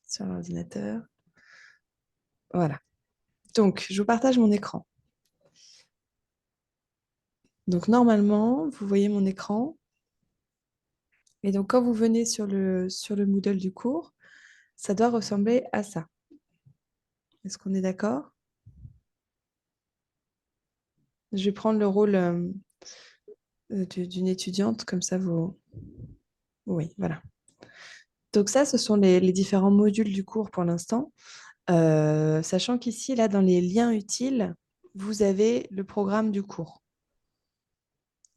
sur l'ordinateur. Voilà. Donc, je vous partage mon écran. Donc, normalement, vous voyez mon écran. Et donc, quand vous venez sur le Moodle du cours, ça doit ressembler à ça. Est-ce qu'on est d'accord? Je vais prendre le rôle d'une étudiante, comme ça vous... Oui, voilà. Donc ça, ce sont les différents modules du cours pour l'instant. Sachant qu'ici, là, dans les liens utiles, vous avez le programme du cours.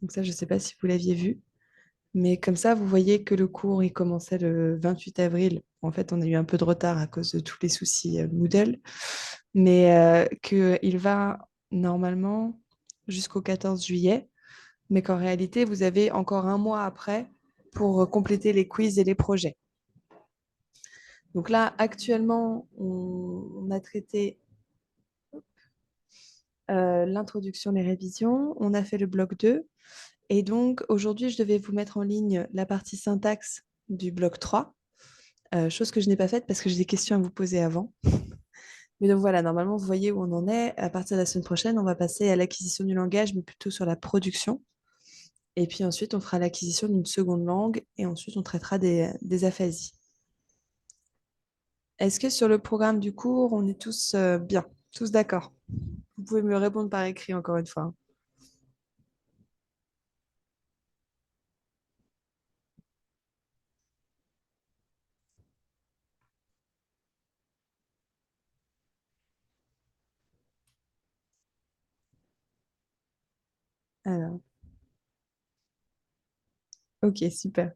Donc ça, je ne sais pas si vous l'aviez vu. Mais comme ça, vous voyez que le cours, il commençait le 28 avril. En fait, on a eu un peu de retard à cause de tous les soucis Moodle. Mais qu'il va normalement jusqu'au 14 juillet. Mais qu'en réalité, vous avez encore un mois après pour compléter les quiz et les projets. Donc là, actuellement, on a traité l'introduction, les révisions. On a fait le bloc 2. Et donc, aujourd'hui, je devais vous mettre en ligne la partie syntaxe du bloc 3. Chose que je n'ai pas faite parce que j'ai des questions à vous poser avant. Mais donc voilà, normalement, vous voyez où on en est. À partir de la semaine prochaine, on va passer à l'acquisition du langage, mais plutôt sur la production. Et puis ensuite, on fera l'acquisition d'une seconde langue et ensuite, on traitera des aphasies. Est-ce que sur le programme du cours, on est tous bien, tous d'accord? Vous pouvez me répondre par écrit encore une fois. Alors, ok, super.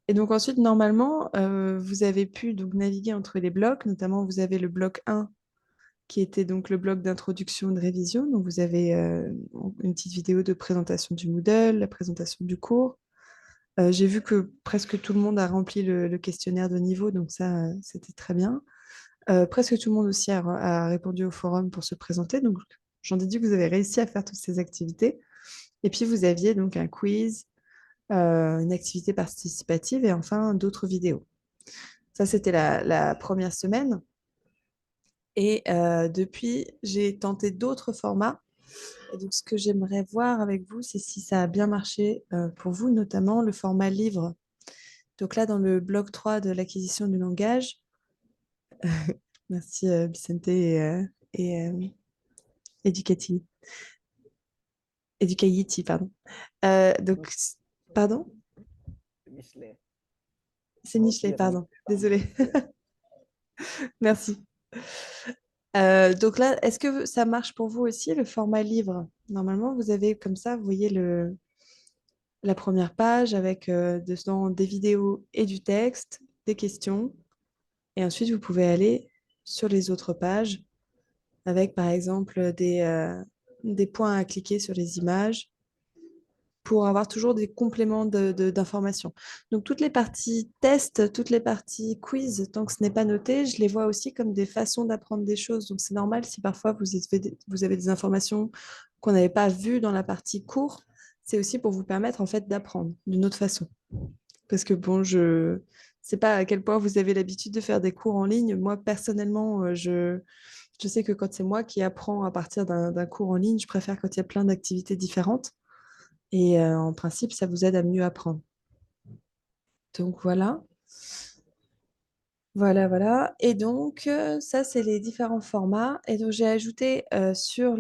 Et donc ensuite, normalement, vous avez pu donc naviguer entre les blocs. Notamment, vous avez le bloc 1 qui était donc le bloc d'introduction et de révision. Donc vous avez une petite vidéo de présentation du Moodle, la présentation du cours. J'ai vu que presque tout le monde a rempli le questionnaire de niveau, donc ça, c'était très bien. Presque tout le monde aussi a répondu au forum pour se présenter. Donc j'en déduis que vous avez réussi à faire toutes ces activités. Et puis vous aviez donc un quiz, une activité participative et enfin d'autres vidéos. Ça, c'était la première semaine. Et depuis, j'ai tenté d'autres formats. Et donc, ce que j'aimerais voir avec vous, c'est si ça a bien marché pour vous, notamment le format livre. Donc là, dans le bloc 3 de l'acquisition du langage, merci Vicente et Educati, Educayiti, pardon. Donc, pardon? Michelet. C'est बहुत Michelet, clear है pardon. Michelet. Désolée. Merci. Donc là, est-ce que ça marche pour vous aussi, le format livre? Normalement, vous avez comme ça, vous voyez la première page avec dedans des vidéos et du texte, des questions. Et ensuite, vous pouvez aller sur les autres pages avec, par exemple, des points à cliquer sur les images pour avoir toujours des compléments d'informations. Donc, toutes les parties tests, toutes les parties quiz, tant que ce n'est pas noté, je les vois aussi comme des façons d'apprendre des choses. Donc, c'est normal si parfois vous avez des informations qu'on n'avait pas vues dans la partie cours. C'est aussi pour vous permettre en fait d'apprendre d'une autre façon. Parce que bon, je ne sais pas à quel point vous avez l'habitude de faire des cours en ligne. Moi, personnellement, je sais que quand c'est moi qui apprends à partir d'un cours en ligne, je préfère quand il y a plein d'activités différentes. Et en principe, ça vous aide à mieux apprendre. Donc voilà, voilà, voilà. Et donc, ça, c'est les différents formats. Et donc, j'ai ajouté sur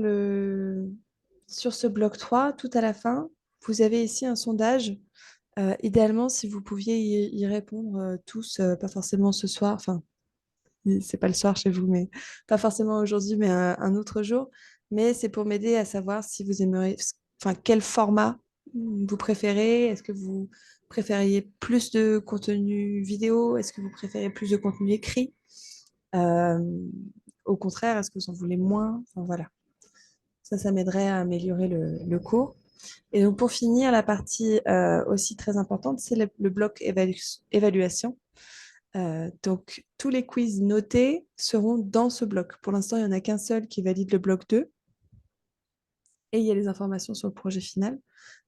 ce bloc 3 tout à la fin, vous avez ici un sondage. Idéalement, si vous pouviez y répondre tous, pas forcément ce soir, enfin, c'est pas le soir chez vous, mais pas forcément aujourd'hui, mais un autre jour. Mais c'est pour m'aider à savoir si vous aimeriez, enfin, quel format vous préférez. Est-ce que vous préfériez plus de contenu vidéo? Est-ce que vous préférez plus de contenu écrit? Euh, Au contraire, est-ce que vous en voulez moins? Enfin, voilà. Ça m'aiderait à améliorer le cours. Et donc, pour finir, la partie aussi très importante, c'est le bloc évaluation. Donc, tous les quiz notés seront dans ce bloc. Pour l'instant, il n'y en a qu'un seul qui valide le bloc 2. et il y a les informations sur le projet final.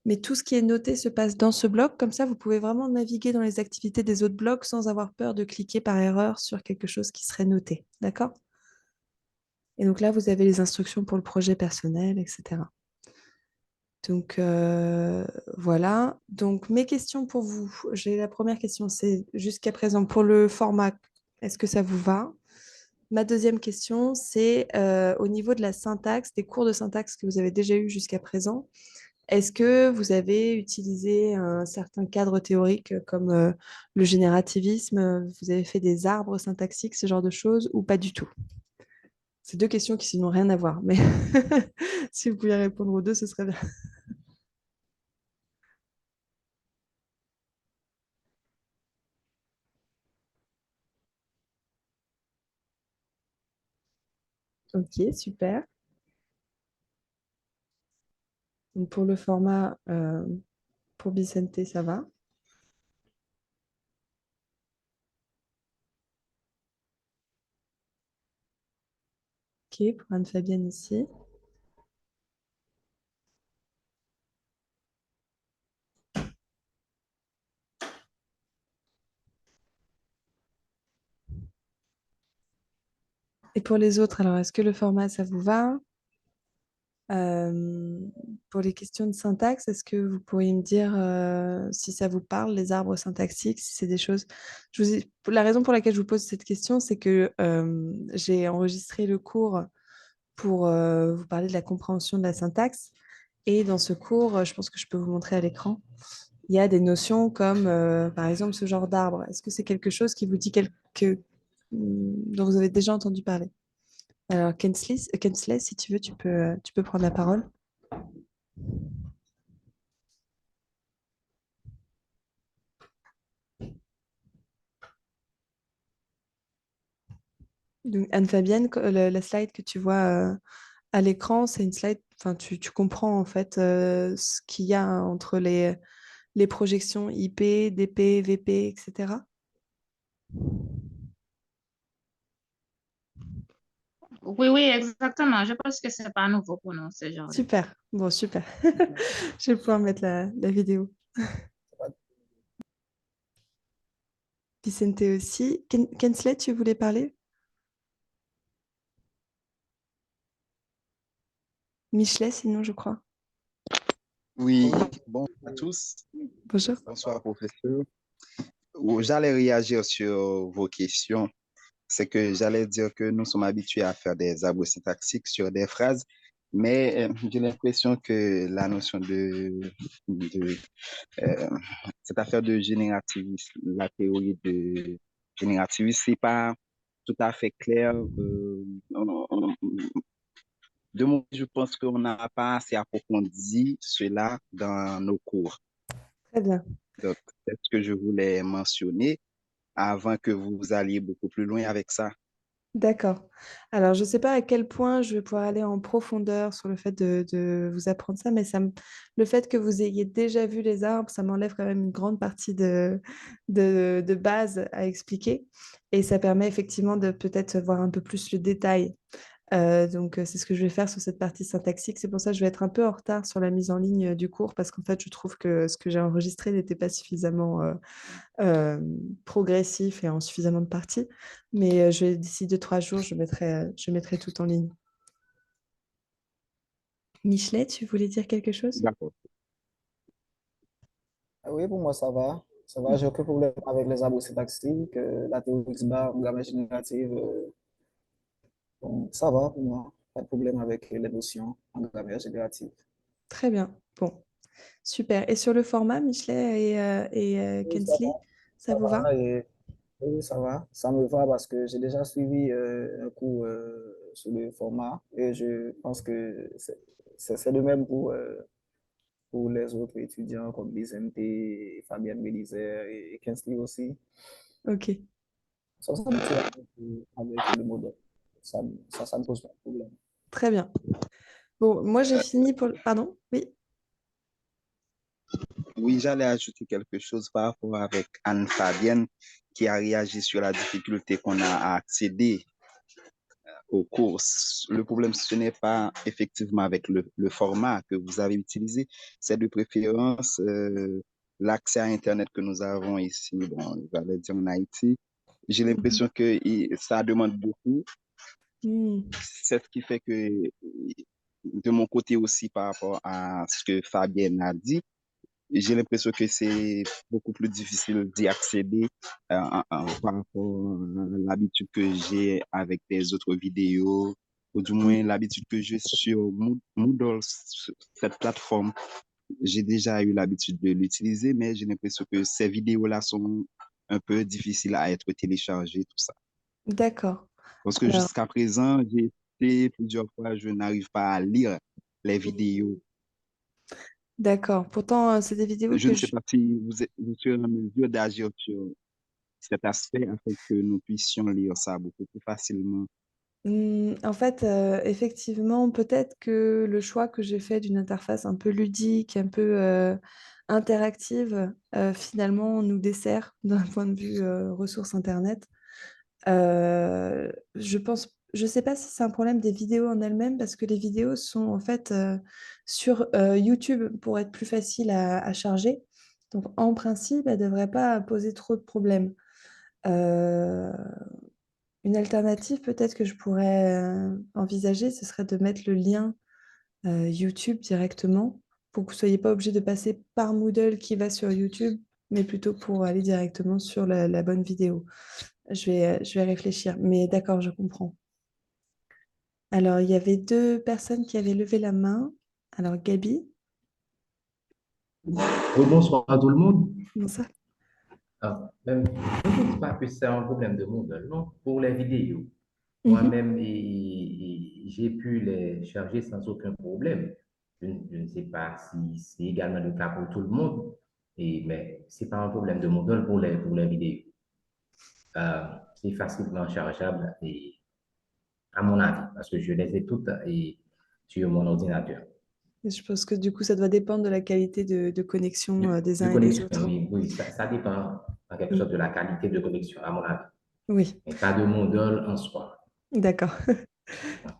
Mais tout ce qui est noté se passe dans ce bloc. Comme ça, vous pouvez vraiment naviguer dans les activités des autres blocs sans avoir peur de cliquer par erreur sur quelque chose qui serait noté. D'accord? Et donc là, vous avez les instructions pour le projet personnel, etc. Donc voilà. Donc mes questions pour vous. J'ai la première question, c'est jusqu'à présent pour le format, est-ce que ça vous va? Ma deuxième question, c'est au niveau de la syntaxe, des cours de syntaxe que vous avez déjà eu jusqu'à présent, est-ce que vous avez utilisé un certain cadre théorique comme le générativisme, vous avez fait des arbres syntaxiques, ce genre de choses, ou pas du tout? C'est deux questions qui n'ont rien à voir, mais si vous pouviez répondre aux deux, ce serait bien. Ok, super. Donc pour le format, pour Vicente, ça va. Ok, pour Anne-Fabienne ici. Et pour les autres, alors, est-ce que le format, ça vous va? Euh, pour les questions de syntaxe, est-ce que vous pourriez me dire si ça vous parle, les arbres syntaxiques, si c'est des choses... La raison pour laquelle je vous pose cette question, c'est que j'ai enregistré le cours pour vous parler de la compréhension de la syntaxe. Et dans ce cours, je pense que je peux vous montrer à l'écran, il y a des notions comme, par exemple, ce genre d'arbre. Est-ce que c'est quelque chose qui vous dit dont vous avez déjà entendu parler? Alors, Kensley, si tu veux, tu peux prendre la parole. Donc, Anne-Fabienne, la slide que tu vois à l'écran, c'est une slide, enfin, tu comprends en fait ce qu'il y a entre les projections IP, DP, VP, etc. Oui, oui, exactement. Je pense que c'est pas nouveau pour nous, ce genre de truc. Super, bon, super. Je vais pouvoir mettre la vidéo. Vicente aussi. Kensley, tu voulais parler? Michelet, sinon, je crois. Oui, bonjour à tous. Bonjour. Bonsoir, professeur. J'allais réagir sur vos questions. C'est que j'allais dire que nous sommes habitués à faire des arbres syntaxiques sur des phrases, mais j'ai l'impression que la notion de euh, cette affaire de générativisme, la théorie de générativisme, c'est pas tout à fait clair. De mon côté, je pense qu'on n'a pas assez approfondi cela dans nos cours. Très bien. Donc, c'est ce que je voulais mentionner avant que vous alliez beaucoup plus loin avec ça. D'accord. Alors, je ne sais pas à quel point je vais pouvoir aller en profondeur sur le fait de vous apprendre ça, mais le fait que vous ayez déjà vu les arbres, ça m'enlève quand même une grande partie de base à expliquer. Et ça permet effectivement de peut-être voir un peu plus le détail. Donc, c'est ce que je vais faire sur cette partie syntaxique. C'est pour ça que je vais être un peu en retard sur la mise en ligne du cours, parce qu'en fait, je trouve que ce que j'ai enregistré n'était pas suffisamment euh, progressif et en suffisamment de parties. Mais d'ici 2, 3 jours, je mettrai tout en ligne. Michelet, tu voulais dire quelque chose? D'accord. Ah oui, pour moi, ça va. Ça va, j'ai aucun problème avec les arbres syntaxiques, la théorie X-bar, grammaire générative. Donc, ça va pour moi. Pas de problème avec les notions en grammaire générative. Très bien. Bon, super. Et sur le format, Michelet et Oui, Kensley, ça ça vous va? va et oui, ça va. Ça me va parce que j'ai déjà suivi un cours sur le format et je pense que c'est le même pour les autres étudiants comme Bizente, Fabienne Mélisère et Kinsley aussi. Ok, Ça s'habitue avec le modèle. Ça ne pose pas de problème. très bien. Bon, moi j'ai fini pour... Pardon? Oui. Oui, j'allais ajouter quelque chose par rapport avec Anne-Fabienne qui a réagi sur la difficulté qu'on a à accéder au cours. Le problème, ce n'est pas effectivement avec le format que vous avez utilisé, c'est de préférence l'accès à Internet que nous avons ici, bon, j'allais dire en Haïti. J'ai Mhm. l'impression que ça demande beaucoup. Hmm. C'est ce qui fait que de mon côté aussi par rapport à ce que Fabienne a dit, j'ai l'impression que c'est beaucoup plus difficile d'y accéder par rapport à l'habitude que j'ai avec des autres vidéos, ou du Hmm. moins l'habitude que j'ai sur Moodle, cette plateforme. J'ai déjà eu l'habitude de l'utiliser, mais j'ai l'impression que ces vidéos-là sont un peu difficiles à être téléchargées, tout ça. D'accord. Parce que Alors, jusqu'à présent, j'ai essayé plusieurs fois, je n'arrive pas à lire les vidéos. d'accord. Pourtant, c'est des vidéos Je que ne sais je... pas si vous êtes en mesure d'agir sur cet aspect afin que nous puissions lire ça beaucoup plus facilement. En fait, effectivement, peut-être que le choix que j'ai fait d'une interface un peu ludique, un peu interactive, finalement nous dessert d'un point de vue ressources Internet. Je pense, je sais pas si c'est un problème des vidéos en elles-mêmes, parce que les vidéos sont en fait sur YouTube pour être plus faciles à charger. Donc, en principe, elles ne devraient pas poser trop de problèmes. Euh, une alternative peut-être que je pourrais envisager, ce serait de mettre le lien YouTube directement pour que vous ne soyez pas obligé de passer par Moodle qui va sur YouTube, mais plutôt pour aller directement sur la bonne vidéo. Je vais réfléchir, mais d'accord, je comprends. Alors, il y avait deux personnes qui avaient levé la main. Alors, Gabi, Bonsoir à tout le monde. bonsoir. Je ne pense pas que c'est un problème de monde, non, pour les vidéos. Mhm. Moi-même, j'ai pu les charger sans aucun problème. Je ne sais pas si c'est également le cas pour tout le monde, mais ce n'est pas un problème de Moodle pour les vidéos. C'est facilement chargeable, à mon avis, parce que je les ai toutes sur mon ordinateur. Je pense que du coup, ça doit dépendre de la qualité de connexion des De uns et des connexion, autres. oui, oui, ça dépend en quelque Mm. sorte de la qualité de connexion, à mon avis, Oui, mais pas de Moodle en soi. d'accord.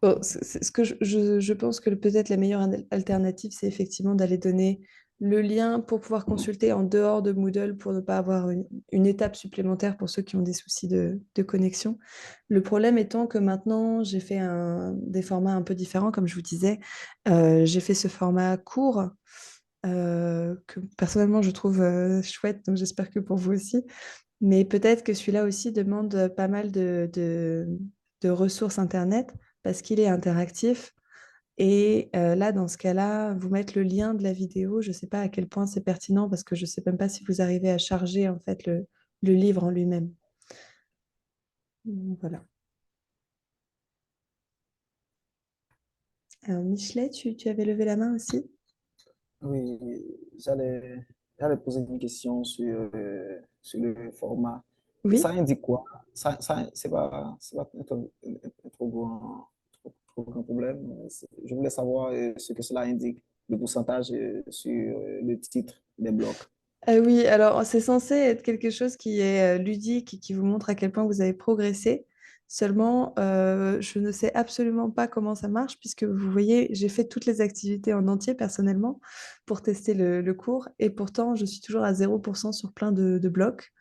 Bon, ce que je pense que peut-être la meilleure alternative, c'est effectivement d'aller donner le lien pour pouvoir consulter en dehors de Moodle pour ne pas avoir une étape supplémentaire pour ceux qui ont des soucis de connexion. Le problème étant que maintenant, j'ai fait des formats un peu différents, comme je vous disais. J'ai fait ce format court que personnellement, je trouve chouette, donc j'espère que pour vous aussi. Mais peut-être que celui-là aussi demande pas mal de ressources Internet parce qu'il est interactif. Et là, dans ce cas-là, vous mettre le lien de la vidéo, je ne sais pas à quel point c'est pertinent parce que je ne sais même pas si vous arrivez à charger en fait le livre en lui-même. Voilà. Alors, Michelet, tu avais levé la main aussi? Oui, j'allais poser une question sur le format. Ça Oui. indique quoi? C'est pas un trop trop grand problème. Je voulais savoir ce que cela indique, le pourcentage sur le titre des blocs. Oui, alors c'est censé être quelque chose qui est ludique et qui vous montre à quel point vous avez progressé. Seulement, je ne sais absolument pas comment ça marche, puisque vous voyez, j'ai fait toutes les activités en entier personnellement pour tester le cours, et pourtant, je suis toujours à 0% sur plein de blocs.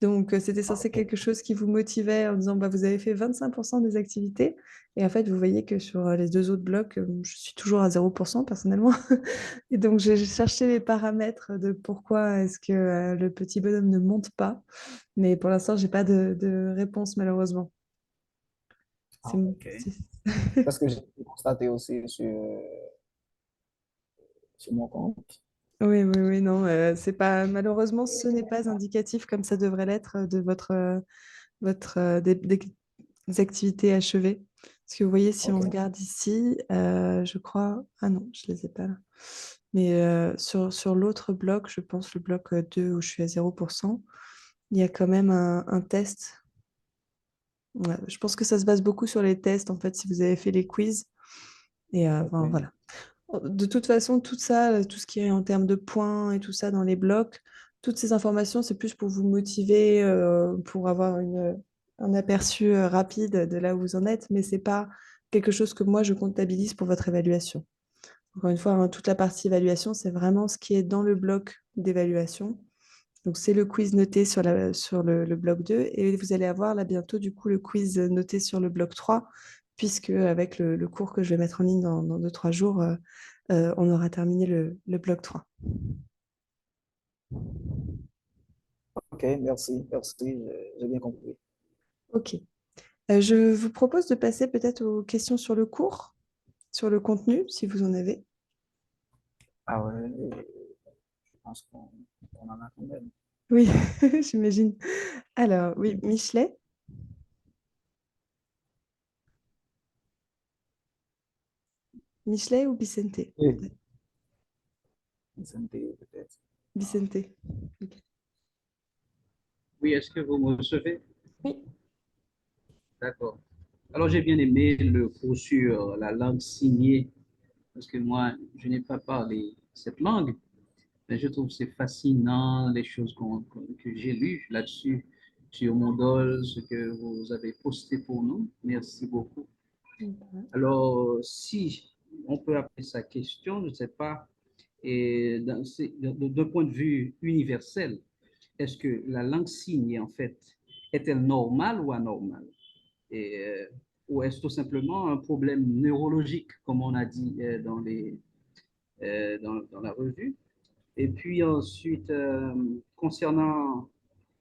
Donc, c'était censé Ok. quelque chose qui vous motivait en disant, bah, vous avez fait 25% des activités. Et en fait, vous voyez que sur les deux autres blocs, je suis toujours à 0% personnellement. Et donc, j'ai cherché les paramètres de pourquoi est-ce que le petit bonhomme ne monte pas. Mais pour l'instant, j'ai pas de réponse, malheureusement. C'est... Ah, ok. c'est- Parce que j'ai constaté aussi sur mon compte. Oui, oui, oui, non, c'est pas... Malheureusement, ce n'est pas indicatif comme ça devrait l'être de des activités achevées. Parce que vous voyez, si on Ok. regarde ici, je crois... Ah non, je les ai pas là. Mais sur l'autre bloc, je pense le bloc 2 où je suis à 0%, il y a quand même un test. Ouais, je pense que ça se base beaucoup sur les tests, en fait, si vous avez fait les quiz. Et enfin, Ok. voilà. De toute façon, tout ça, tout ce qui est en termes de points et tout ça dans les blocs, toutes ces informations, c'est plus pour vous motiver, pour avoir un aperçu rapide de là où vous en êtes, mais c'est pas quelque chose que moi je comptabilise pour votre évaluation. Encore une fois, hein, toute la partie évaluation, c'est vraiment ce qui est dans le bloc d'évaluation. Donc, c'est le quiz noté sur le bloc 2 et vous allez avoir là bientôt du coup le quiz noté sur le bloc 3 puisque avec le cours que je vais mettre en ligne dans 2-3 jours, on aura terminé le bloc 3. Ok, merci, merci, j'ai bien compris. Ok. Je vous propose de passer peut-être aux questions sur le cours, sur le contenu, si vous en avez. Ah ouais, je pense qu'on en a quand même. Oui, j'imagine. Alors, oui, Michelet, Michelet ou Vicente? Oui, santé peut-être. Vicente. Ok. Oui, est-ce que vous me recevez? Oui. D'accord. Alors, j'ai bien aimé le cours sur la langue signée, parce que moi, je n'ai pas parlé cette langue, mais je trouve que c'est fascinant les choses que j'ai lues là-dessus, sur Mondol, ce que vous avez posté pour nous. Merci beaucoup. Alors, si on peut appeler ça question, je ne sais pas, et d'un point de vue universel, est-ce que la langue signée, en fait, est-elle normale ou anormale? Et, ou est-ce tout simplement un problème neurologique, comme on a dit dans la revue? Et puis ensuite, concernant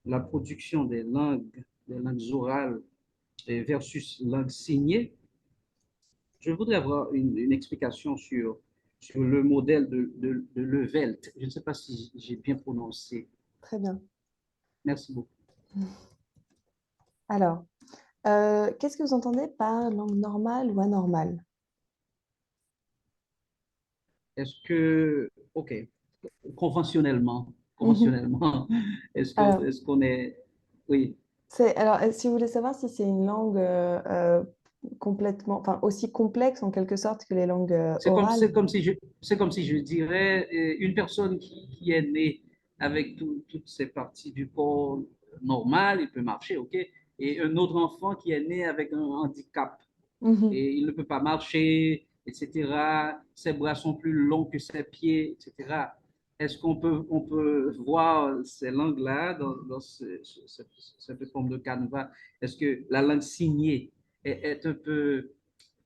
la production des langues orales versus langues signées, je voudrais avoir une explication sur le modèle de Levelt. Je ne sais pas si j'ai bien prononcé. Très bien. Merci beaucoup. Alors, qu'est-ce que vous entendez par langue normale ou anormale? Est-ce que, OK, conventionnellement, Mhm. conventionnellement, Alors, est-ce qu'on est, oui, alors, si vous voulez savoir si c'est une langue complètement, enfin aussi complexe en quelque sorte que les langues orales. c'est comme si je dirais une personne qui est née avec toutes ses parties du corps normales, il peut marcher, OK, et un autre enfant qui est né avec un handicap Mhm. et il ne peut pas marcher, etc. Ses bras sont plus longs que ses pieds, etc. Est-ce on peut voir ces langues-là dans cette forme de canevas? Est-ce que la langue signée est un peu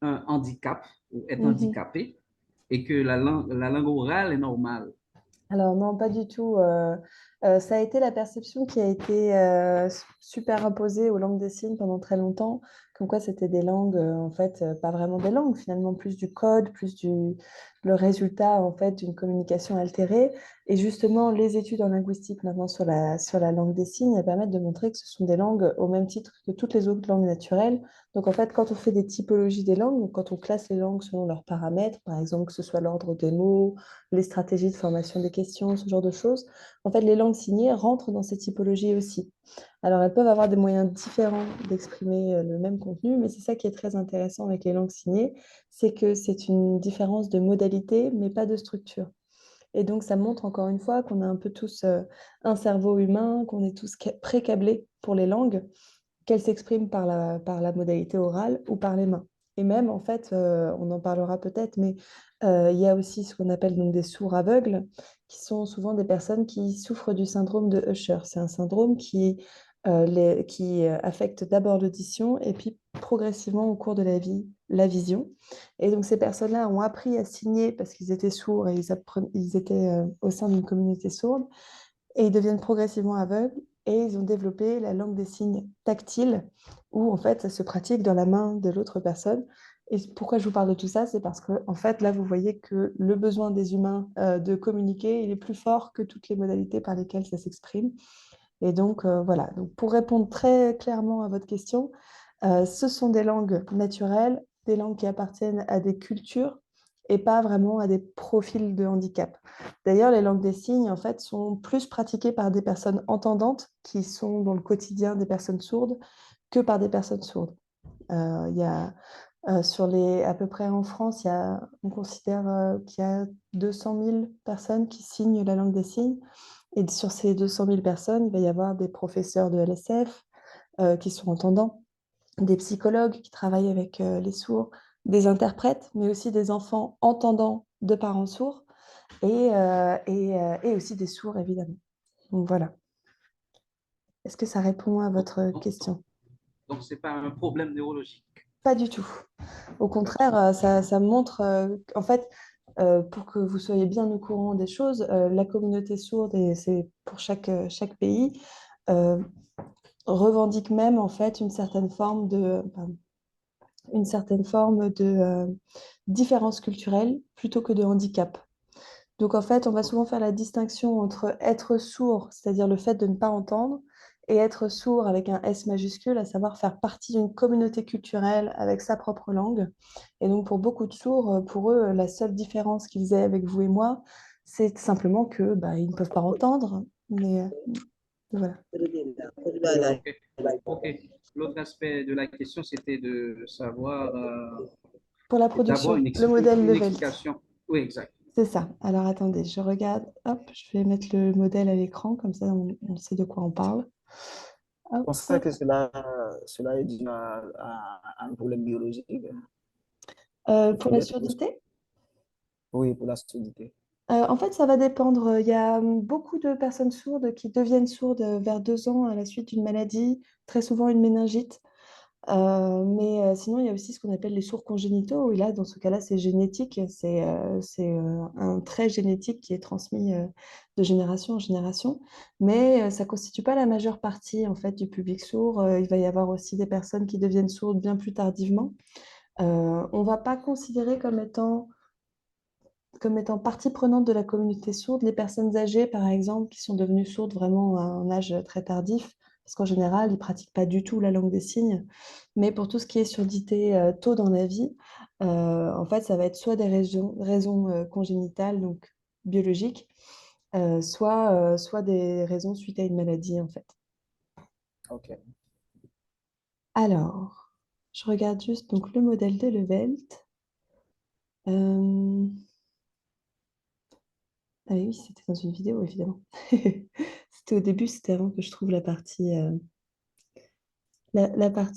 un handicap ou est Mhm. handicapée et que la langue orale est normale? Alors non, pas du tout. Ça a été la perception qui a été superimposée aux langues des signes pendant très longtemps, comme quoi c'était des langues, en fait, pas vraiment des langues, finalement, plus du code, le résultat, en fait, d'une communication altérée. Et justement, les études en linguistique maintenant sur la langue des signes, elles permettent de montrer que ce sont des langues au même titre que toutes les autres langues naturelles. Donc en fait, quand on fait des typologies des langues, donc quand on classe les langues selon leurs paramètres, par exemple, que ce soit l'ordre des mots, les stratégies de formation des questions, ce genre de choses. En fait, les langues signées rentrent dans ces typologies aussi. Alors, elles peuvent avoir des moyens différents d'exprimer le même contenu, mais c'est ça qui est très intéressant avec les langues signées, c'est que c'est une différence de modalité, mais pas de structure. Et donc, ça montre encore une fois qu'on a un peu tous un cerveau humain, qu'on est tous pré-câblés pour les langues, qu'elles s'expriment par la modalité orale ou par les mains. Et même, en fait, on en parlera peut-être, mais il y a aussi ce qu'on appelle donc des sourds aveugles, qui sont souvent des personnes qui souffrent du syndrome de Usher. C'est un syndrome qui affecte d'abord l'audition et puis progressivement au cours de la vie, la vision. Et donc ces personnes-là ont appris à signer parce qu'ils étaient sourds et ils étaient au sein d'une communauté sourde et ils deviennent progressivement aveugles et ils ont développé la langue des signes tactile où en fait ça se pratique dans la main de l'autre personne. Et pourquoi je vous parle de tout ça, c'est parce que en fait là vous voyez que le besoin des humains de communiquer, il est plus fort que toutes les modalités par lesquelles ça s'exprime. Et donc voilà, donc, pour répondre très clairement à votre question, ce sont des langues naturelles, des langues qui appartiennent à des cultures et pas vraiment à des profils de handicap. D'ailleurs, les langues des signes, en fait, sont plus pratiquées par des personnes entendantes qui sont dans le quotidien des personnes sourdes que par des personnes sourdes. Il y a, à peu près en France, on considère qu'il y a 200 000 personnes qui signent la langue des signes. Et sur ces 200 000 personnes, il va y avoir des professeurs de LSF, qui sont entendants, des psychologues qui travaillent avec les sourds, des interprètes, mais aussi des enfants entendants de parents sourds et aussi des sourds, évidemment. Donc voilà. Est-ce que ça répond à votre question? Donc, ce n'est pas un problème neurologique. Pas du tout. Au contraire, ça montre, en fait, pour que vous soyez bien au courant des choses, la communauté sourde, et c'est pour chaque pays, euh, revendique même en fait une certaine forme de différence culturelle plutôt que de handicap. Donc en fait, on va souvent faire la distinction entre être sourd, c'est-à-dire le fait de ne pas entendre, et être sourd avec un S majuscule, à savoir faire partie d'une communauté culturelle avec sa propre langue. Et donc pour beaucoup de sourds, pour eux, la seule différence qu'ils aient avec vous et moi, c'est simplement que ils ne peuvent pas entendre. Mais voilà. OK. OK. L'autre aspect de la question, c'était de savoir Pour la d'abord production, le modèle une Levelt. explication. Oui, exact. C'est ça. Alors attendez, je regarde. Hop, je vais mettre le modèle à l'écran, comme ça on sait de quoi on parle. Je Hop. pense que cela est dû à un problème biologique. Pour la Peut-être. surdité, Oui, pour la surdité. en fait, ça va dépendre. Il y a beaucoup de personnes sourdes qui deviennent sourdes vers 2 ans à la suite d'une maladie, très souvent une méningite. Mais sinon, il y a aussi ce qu'on appelle les sourds congénitaux, où là, dans ce cas-là, c'est génétique. C'est un trait génétique qui est transmis de génération en génération. Mais ça ne constitue pas la majeure partie en fait, du public sourd. Il va y avoir aussi des personnes qui deviennent sourdes bien plus tardivement. On ne va pas considérer comme étant partie prenante de la communauté sourde les personnes âgées, par exemple, qui sont devenues sourdes vraiment à un âge très tardif, parce qu'en général, ils ne pratiquent pas du tout la langue des signes. Mais pour tout ce qui est surdité tôt dans la vie, en fait, ça va être soit des raisons congénitales, donc biologiques, soit des raisons suite à une maladie, en fait. OK. Alors, je regarde juste donc, le modèle de Levelt. Ah oui, c'était dans une vidéo, évidemment. C'était au début, c'était avant que je trouve la partie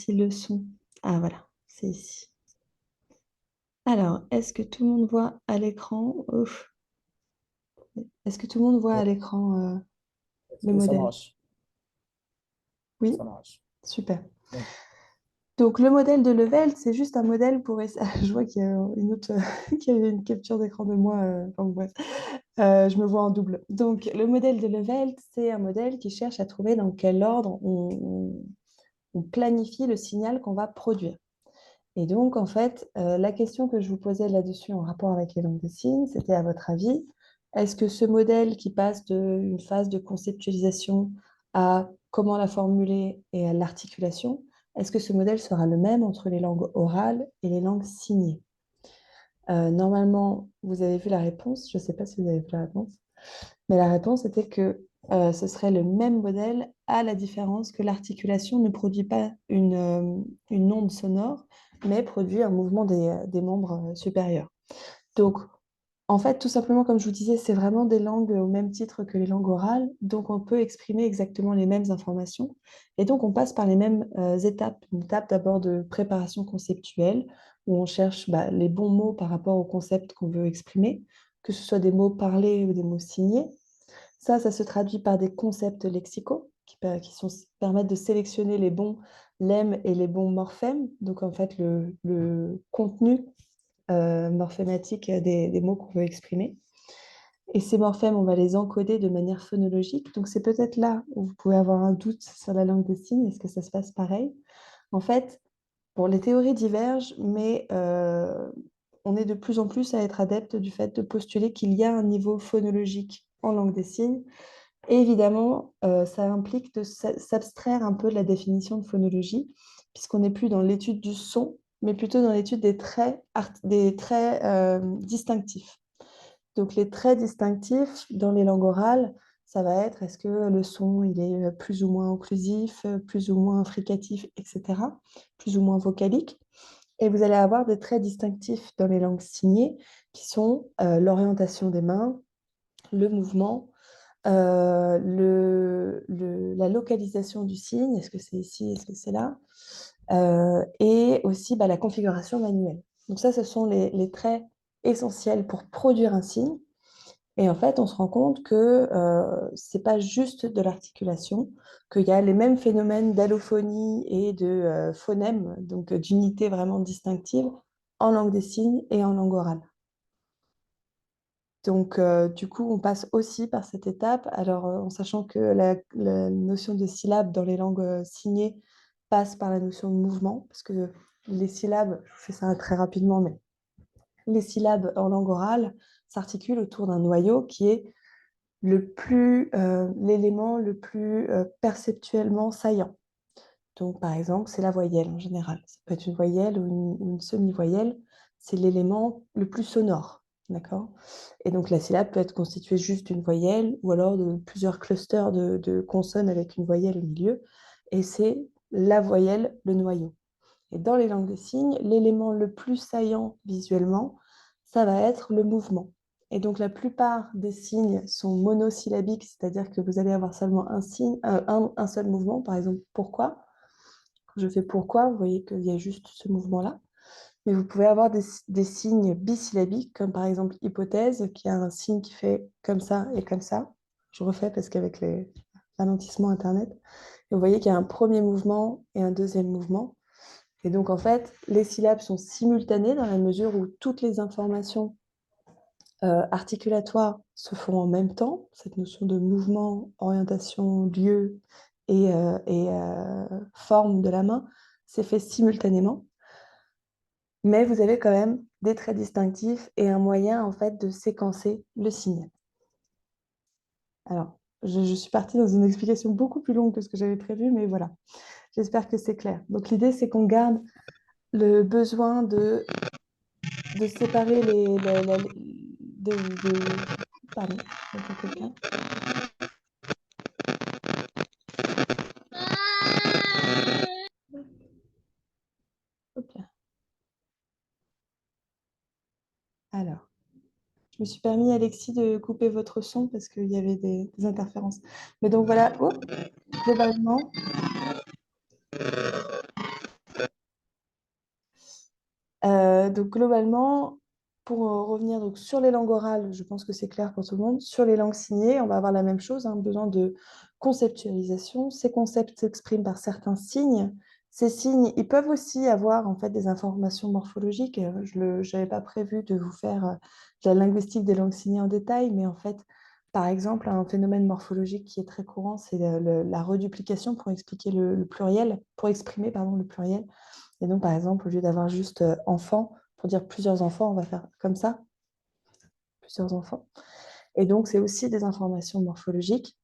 leçon. Ah voilà, c'est ici. Alors, est-ce que tout le monde voit à l'écran? Ouf. Est-ce que tout le monde voit à l'écran le Oui, ça modèle? marche. Oui, Ça marche. super. Oui. Donc, le modèle de Levelt, c'est juste un modèle pour essayer. Je vois qu'il y a une autre qui avait une capture d'écran de moi. Enfin, bref. Je me vois en double. Donc, le modèle de Levelt, c'est un modèle qui cherche à trouver dans quel ordre on planifie le signal qu'on va produire. Et donc, en fait, la question que je vous posais là-dessus en rapport avec les langues des signes, c'était à votre avis, est-ce que ce modèle qui passe d'une phase de conceptualisation à comment la formuler et à l'articulation, est-ce que ce modèle sera le même entre les langues orales et les langues signées? Normalement, vous avez vu la réponse, je ne sais pas si vous avez vu la réponse, mais la réponse était que ce serait le même modèle, à la différence que l'articulation ne produit pas une onde sonore, mais produit un mouvement des membres supérieurs. Donc, en fait, tout simplement, comme je vous disais, c'est vraiment des langues au même titre que les langues orales, donc on peut exprimer exactement les mêmes informations. Et donc, on passe par les mêmes étapes. Une étape d'abord de préparation conceptuelle, où on cherche les bons mots par rapport au concept qu'on veut exprimer, que ce soit des mots parlés ou des mots signés. Ça se traduit par des concepts lexicaux permettent de sélectionner les bons lemmes et les bons morphèmes, donc en fait le contenu morphématique des mots qu'on veut exprimer. Et ces morphèmes, on va les encoder de manière phonologique. Donc c'est peut-être là où vous pouvez avoir un doute sur la langue des signes. Est-ce que ça se passe pareil? En fait, bon, les théories divergent, mais on est de plus en plus à être adepte du fait de postuler qu'il y a un niveau phonologique en langue des signes. Et évidemment, ça implique de s'abstraire un peu de la définition de phonologie, puisqu'on n'est plus dans l'étude du son, mais plutôt dans l'étude des traits distinctifs. Donc les traits distinctifs dans les langues orales, ça va être est-ce que le son il est plus ou moins occlusif, plus ou moins fricatif, etc., plus ou moins vocalique. Et vous allez avoir des traits distinctifs dans les langues signées qui sont l'orientation des mains, le mouvement, la localisation du signe, est-ce que c'est ici, est-ce que c'est là, et aussi la configuration manuelle. Donc ça, ce sont les traits essentiels pour produire un signe. Et en fait, on se rend compte que c'est pas juste de l'articulation, qu'il y a les mêmes phénomènes d'allophonie et de phonème, donc d'unité vraiment distinctive, en langue des signes et en langue orale. Donc, du coup, on passe aussi par cette étape, alors en sachant que la notion de syllabe dans les langues signées passe par la notion de mouvement, parce que les syllabes, je fais ça très rapidement, mais les syllabes en langue orale s'articulent autour d'un noyau qui est l'élément le plus perceptuellement saillant. Donc, par exemple, c'est la voyelle en général. Ça peut être une voyelle ou une semi-voyelle. C'est l'élément le plus sonore. D'accord? Et donc, la syllabe peut être constituée juste d'une voyelle ou alors de plusieurs clusters de consonnes avec une voyelle au milieu. Et c'est la voyelle, le noyau. Et dans les langues des signes, l'élément le plus saillant visuellement, ça va être le mouvement. Et donc la plupart des signes sont monosyllabiques, c'est-à-dire que vous allez avoir seulement un signe, un seul mouvement, par exemple pourquoi. Quand je fais pourquoi, vous voyez qu'il y a juste ce mouvement-là. Mais vous pouvez avoir des signes bisyllabiques, comme par exemple hypothèse, qui a un signe qui fait comme ça et comme ça. Je refais parce qu'avec les ralentissements Internet, et vous voyez qu'il y a un premier mouvement et un deuxième mouvement. Et donc, en fait, les syllabes sont simultanées dans la mesure où toutes les informations articulatoires se font en même temps. Cette notion de mouvement, orientation, lieu et forme de la main, c'est fait simultanément. Mais vous avez quand même des traits distinctifs et un moyen, en fait, de séquencer le signal. Alors, je suis partie dans une explication beaucoup plus longue que ce que j'avais prévu, mais voilà. J'espère que c'est clair. Donc, l'idée, c'est qu'on garde le besoin de séparer pardon, j'entends quelqu'un. Hop là. Alors, je me suis permis, Alexis, de couper votre son parce qu'il y avait des interférences. Mais donc voilà, globalement, pour revenir donc, sur les langues orales, je pense que c'est clair pour tout le monde. Sur les langues signées, on va avoir la même chose, besoin de conceptualisation. Ces concepts s'expriment par certains signes. Ces signes, ils peuvent aussi avoir en fait des informations morphologiques. Je n'avais pas prévu de vous faire de la linguistique des langues signées en détail, mais en fait, par exemple, un phénomène morphologique qui est très courant, c'est la reduplication pour expliquer le pluriel, pour exprimer pardon, le pluriel. Et donc, par exemple, au lieu d'avoir juste enfant, pour dire plusieurs enfants, on va faire comme ça, plusieurs enfants. Et donc, c'est aussi des informations morphologiques.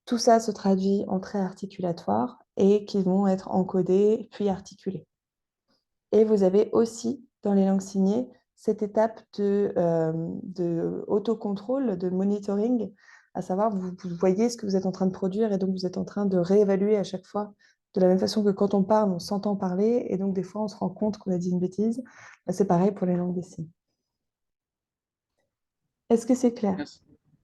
Tout ça se traduit en traits articulatoires et qui vont être encodés puis articulés. Et vous avez aussi, dans les langues signées, cette étape de autocontrôle, de monitoring, à savoir, vous voyez ce que vous êtes en train de produire et donc vous êtes en train de réévaluer à chaque fois. De la même façon que quand on parle, on s'entend parler et donc des fois on se rend compte qu'on a dit une bêtise. C'est pareil pour les langues des signes. Est-ce que c'est clair? Merci.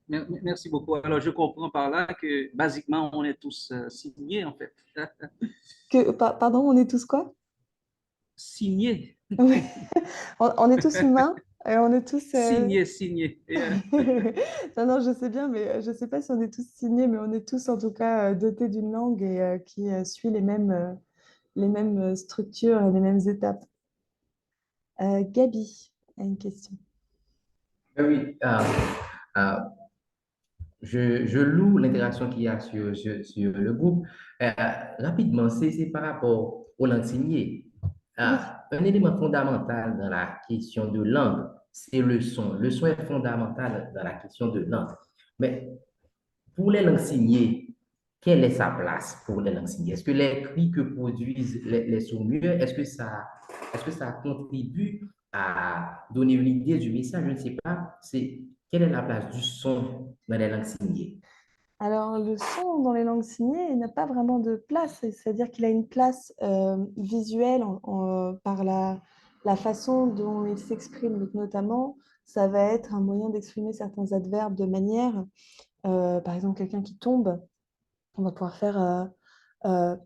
Merci beaucoup. Alors, je comprends par là que, basiquement, on est tous signés, en fait. Pardon, on est tous quoi? Signés. Oui. On est tous humains et on est tous. Signés. Yeah. Non, non, je sais bien, mais je ne sais pas si on est tous signés, mais on est tous en tout cas dotés d'une langue et qui suit les mêmes structures et les mêmes étapes. Gabi a une question. Oui, euh, je loue l'interaction qu'il y a sur le groupe. Rapidement, c'est par rapport aux langues signées. Oui. Un élément fondamental dans la question de langue, c'est le son. Le son est fondamental dans la question de langue. Mais pour les langues signées, quelle est sa place pour les langues signées? Est-ce que les cris que produisent les sourds-muets, est-ce que ça contribue à donner une idée du message? Je ne sais pas. Quelle est la place du son dans les langues signées? Alors, le son dans les langues signées il n'a pas vraiment de place, c'est-à-dire qu'il a une place visuelle par la façon dont il s'exprime. Donc, notamment, ça va être un moyen d'exprimer certains adverbes de manière, par exemple, quelqu'un qui tombe, on va pouvoir faire euh,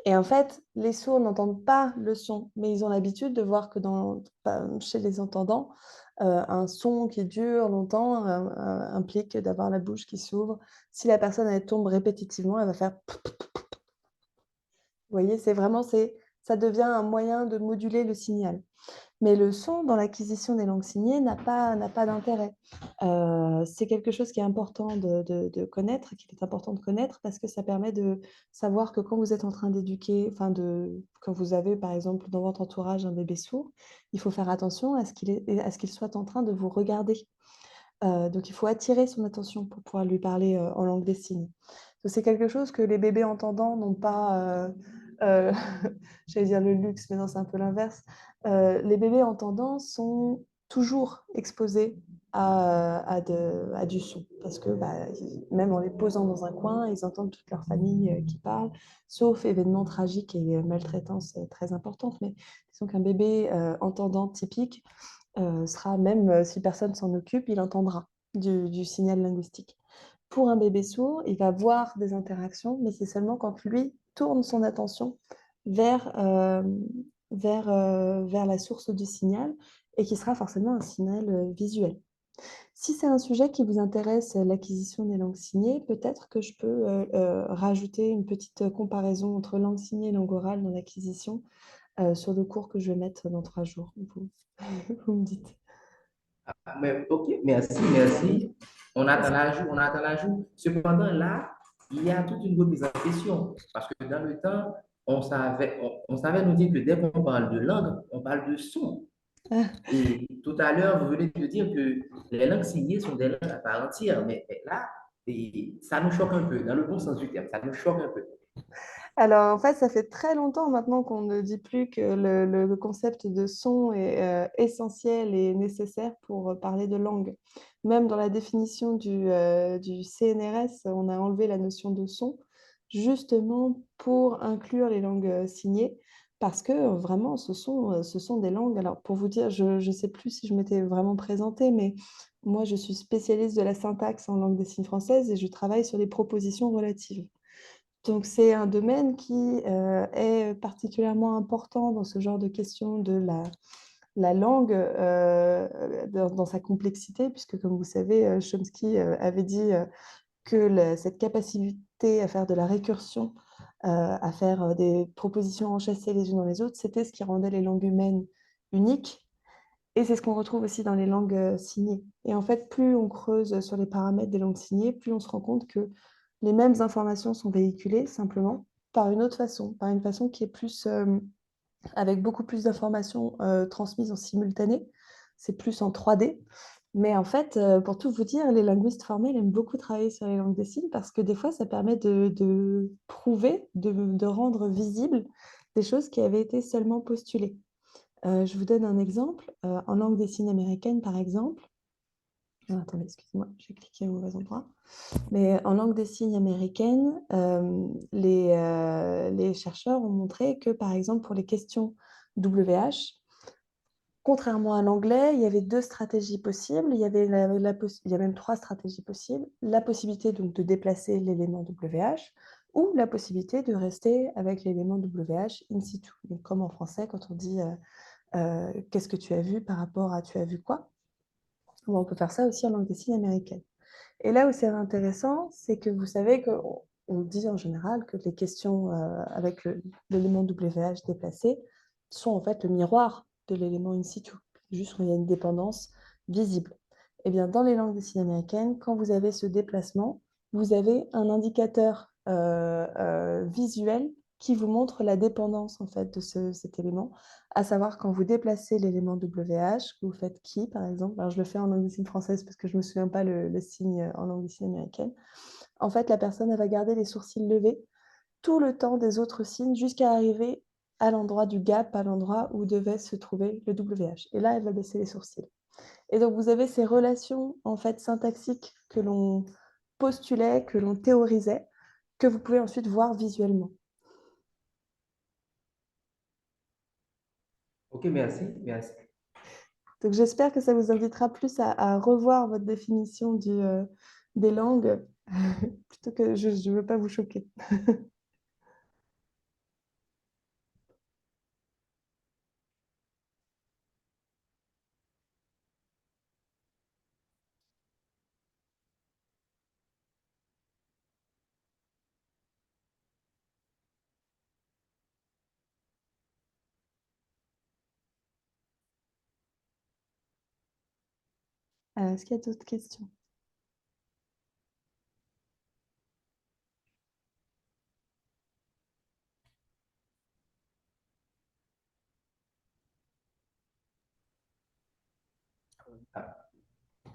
et en fait, les sourds n'entendent pas le son, mais ils ont l'habitude de voir que chez les entendants, un son qui dure longtemps implique d'avoir la bouche qui s'ouvre. Si la personne elle tombe répétitivement, elle va faire. Vous voyez, ça devient un moyen de moduler le signal. Mais le son dans l'acquisition des langues signées n'a pas d'intérêt. C'est quelque chose qui est important de connaître, qu'il est important de connaître parce que ça permet de savoir que quand vous êtes en train d'éduquer, quand vous avez par exemple dans votre entourage un bébé sourd, il faut faire attention à ce qu'il soit en train de vous regarder. Donc il faut attirer son attention pour pouvoir lui parler en langue des signes. Donc, c'est quelque chose que les bébés entendants n'ont pas, j'allais dire le luxe, mais non, c'est un peu l'inverse. Les bébés entendants sont toujours exposés à du son, parce que même en les posant dans un coin, ils entendent toute leur famille qui parle, sauf événements tragiques et maltraitances très importantes. Mais disons qu'un bébé entendant typique sera, même si personne s'en occupe, il entendra du signal linguistique. Pour un bébé sourd, il va voir des interactions, mais c'est seulement quand lui tourne son attention vers, vers la source du signal et qui sera forcément un signal visuel. Si c'est un sujet qui vous intéresse, l'acquisition des langues signées, peut-être que je peux rajouter une petite comparaison entre langue signée et langue orale dans l'acquisition sur le cours que je vais mettre dans 3 jours. Vous me dites. Mais, ok, merci, merci. On attend l'ajout, on attend l'ajout. Cependant, là, il y a toute une remise en question. Parce que dans le temps, on savait nous dire que dès qu'on parle de langue, on parle de son. Ah, Et tout à l'heure, vous venez de dire que les langues signées sont des langues à part entière. Mais là, ça nous choque un peu, dans le bon sens du terme, ça nous choque un peu. alors, en fait, ça fait très longtemps maintenant qu'on ne dit plus que le concept de son est essentiel et nécessaire pour parler de langue. Même dans la définition du CNRS, on a enlevé la notion de son, justement pour inclure les langues signées, parce que vraiment, ce sont des langues. Alors, pour vous dire, je ne sais plus si je m'étais vraiment présentée, mais moi, je suis spécialiste de la syntaxe en langue des signes française et je travaille sur les propositions relatives. Donc, c'est un domaine qui est particulièrement important dans ce genre de questions de la langue dans sa complexité, puisque, comme vous savez, Chomsky avait dit que cette capacité à faire de la récursion, à faire des propositions enchâssées les unes dans les autres, c'était ce qui rendait les langues humaines uniques. Et c'est ce qu'on retrouve aussi dans les langues signées. Et en fait, plus on creuse sur les paramètres des langues signées, plus on se rend compte que les mêmes informations sont véhiculées simplement par une autre façon, par une façon qui est plus, avec beaucoup plus d'informations transmises en simultané. C'est plus en 3D. Mais en fait, pour tout vous dire, les linguistes formels aiment beaucoup travailler sur les langues des signes parce que des fois, ça permet de prouver, de rendre visibles des choses qui avaient été seulement postulées. Je vous donne un exemple. En langue des signes américaine, par exemple, attendez, excusez-moi, j'ai cliqué au mauvais endroit. Mais en langue des signes américaine, les chercheurs ont montré que, par exemple, pour les questions WH, contrairement à l'anglais, il y avait 2 stratégies possibles. Il y avait il y a même 3 stratégies possibles. La possibilité donc de déplacer l'élément WH ou la possibilité de rester avec l'élément WH in situ. Donc, comme en français, quand on dit qu'est-ce que tu as vu par rapport à tu as vu quoi? Bon, on peut faire ça aussi en langue des signes américaine. Et là où c'est intéressant, c'est que vous savez qu'on dit en général que les questions avec l'élément WH déplacé sont en fait le miroir de l'élément in situ, juste où il y a une dépendance visible. Eh bien, dans les langues des signes américaines, quand vous avez ce déplacement, vous avez un indicateur visuel qui vous montre la dépendance en fait de cet élément, à savoir quand vous déplacez l'élément WH, que vous faites qui par exemple, alors je le fais en langue des signes française parce que je ne me souviens pas le signe en langue des signes américaine, en fait la personne elle va garder les sourcils levés tout le temps des autres signes jusqu'à arriver à l'endroit du gap, à l'endroit où devait se trouver le WH. Et là, elle va baisser les sourcils. Et donc, vous avez ces relations en fait syntaxiques que l'on postulait, que l'on théorisait, que vous pouvez ensuite voir visuellement. Ok, merci, merci. Donc, j'espère que ça vous invitera plus à revoir votre définition des langues, plutôt que je ne veux pas vous choquer. Est-ce qu'il y a d'autres questions? Ah,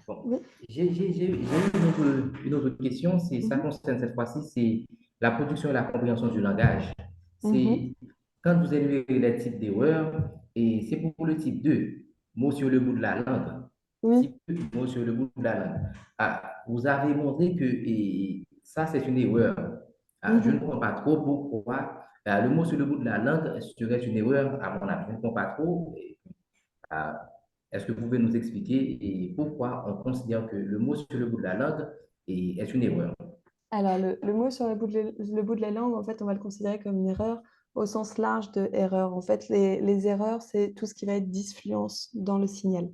bon. Oui. J'ai une autre question, ça concerne cette fois-ci, c'est la production et la compréhension du langage. Mhm. C'est quand vous énumérer les types d'erreurs, et c'est pour le type 2, mots sur le bout de la langue. Oui. Type 2, mots sur le bout de la langue. Ah, vous avez montré que ça, c'est une erreur. Ah, je ne Mhm. comprends pas trop pourquoi le mot sur le bout de la langue serait une erreur, à mon avis. Je ne comprends pas trop. Ah, est-ce que vous pouvez nous expliquer et pourquoi on considère que le mot sur le bout de la langue est une erreur? Alors, le mot sur le bout de la langue, en fait, on va le considérer comme une erreur au sens large de erreur. En fait, les erreurs, c'est tout ce qui va être disfluence dans le signal.